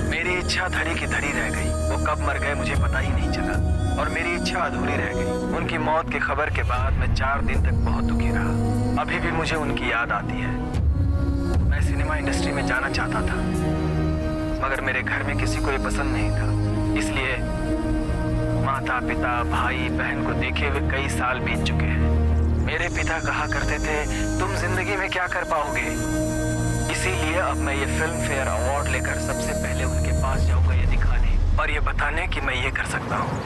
S7: मेरी इच्छा धरी की धरी रह गई। वो कब मर गए मुझे पता ही नहीं चला और मेरी इच्छा अधूरी रह गई। उनकी मौत की खबर के बाद मैं 4 दिन तक बहुत दुखी रहा। अभी भी मुझे उनकी याद आती है। मैं सिनेमा इंडस्ट्री में जाना चाहता था, मगर मेरे घर में किसी को ये पसंद नहीं था। इसलिए माता पिता भाई बहन को देखे हुए कई साल बीत चुके हैं। मेरे पिता कहा करते थे, तुम जिंदगी में क्या कर पाओगे। इसीलिए अब मैं ये फिल्म फेयर अवार्ड लेकर सबसे पहले उनके पास जाऊंगा, ये दिखाने और ये बताने कि मैं ये कर सकता हूँ।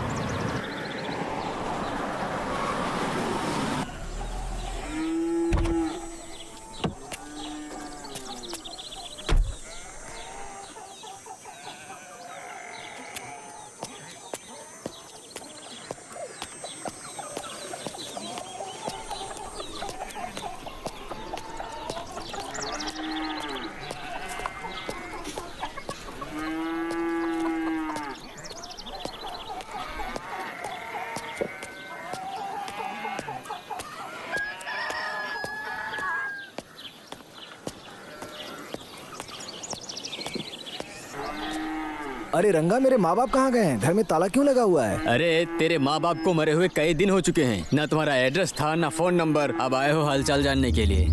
S3: अरे रंगा, मेरे माँ बाप कहाँ गए हैं? घर में ताला क्यों लगा हुआ है?
S5: अरे तेरे माँ बाप को मरे हुए कई दिन हो चुके हैं। ना तुम्हारा एड्रेस था ना फोन नंबर। अब आए हो हालचाल जानने के लिए।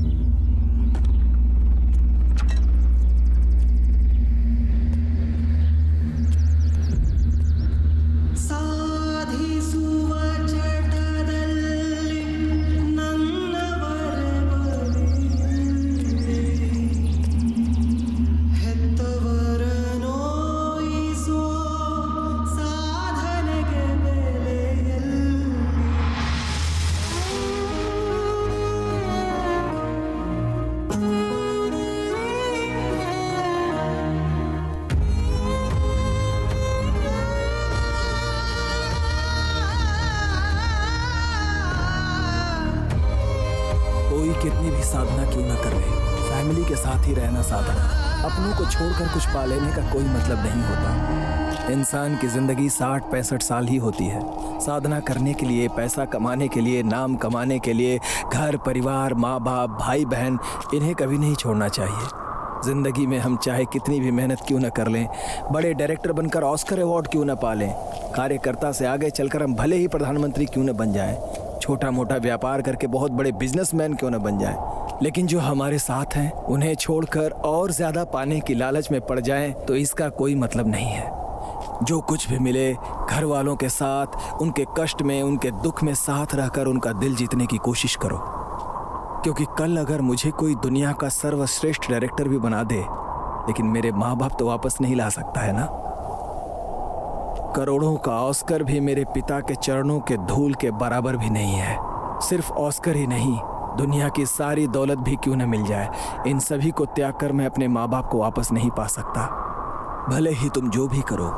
S3: कितनी भी साधना क्यों न कर ले, फैमिली के साथ ही रहना साधना। अपनों को छोड़कर कुछ पा लेने का कोई मतलब नहीं होता। इंसान की जिंदगी 60-65 साल ही होती है। साधना करने के लिए, पैसा कमाने के लिए, नाम कमाने के लिए घर परिवार, माँ बाप, भाई बहन, इन्हें कभी नहीं छोड़ना चाहिए। जिंदगी में हम चाहे कितनी भी मेहनत क्यों न कर लें, बड़े डायरेक्टर बनकर ऑस्कर अवार्ड क्यों न पा लें, कार्यकर्ता से आगे चलकर हम भले ही प्रधानमंत्री क्यों न बन जाएं, छोटा मोटा व्यापार करके बहुत बड़े बिजनेसमैन क्यों न बन जाएं, लेकिन जो हमारे साथ हैं उन्हें छोड़कर और ज्यादा पाने की लालच में पड़ जाएं तो इसका कोई मतलब नहीं है। जो कुछ भी मिले, घर वालों के साथ, उनके कष्ट में, उनके दुख में साथ रहकर उनका दिल जीतने की कोशिश करो। क्योंकि कल अगर मुझे कोई दुनिया का सर्वश्रेष्ठ डायरेक्टर भी बना दे, लेकिन मेरे माँ बाप तो वापस नहीं ला सकता है ना। करोड़ों का ऑस्कर भी मेरे पिता के चरणों के धूल के बराबर भी नहीं है। सिर्फ ऑस्कर ही नहीं, दुनिया की सारी दौलत भी क्यों न मिल जाए, इन सभी को त्याग कर मैं अपने माँ बाप को वापस नहीं पा सकता। भले ही तुम जो भी करो,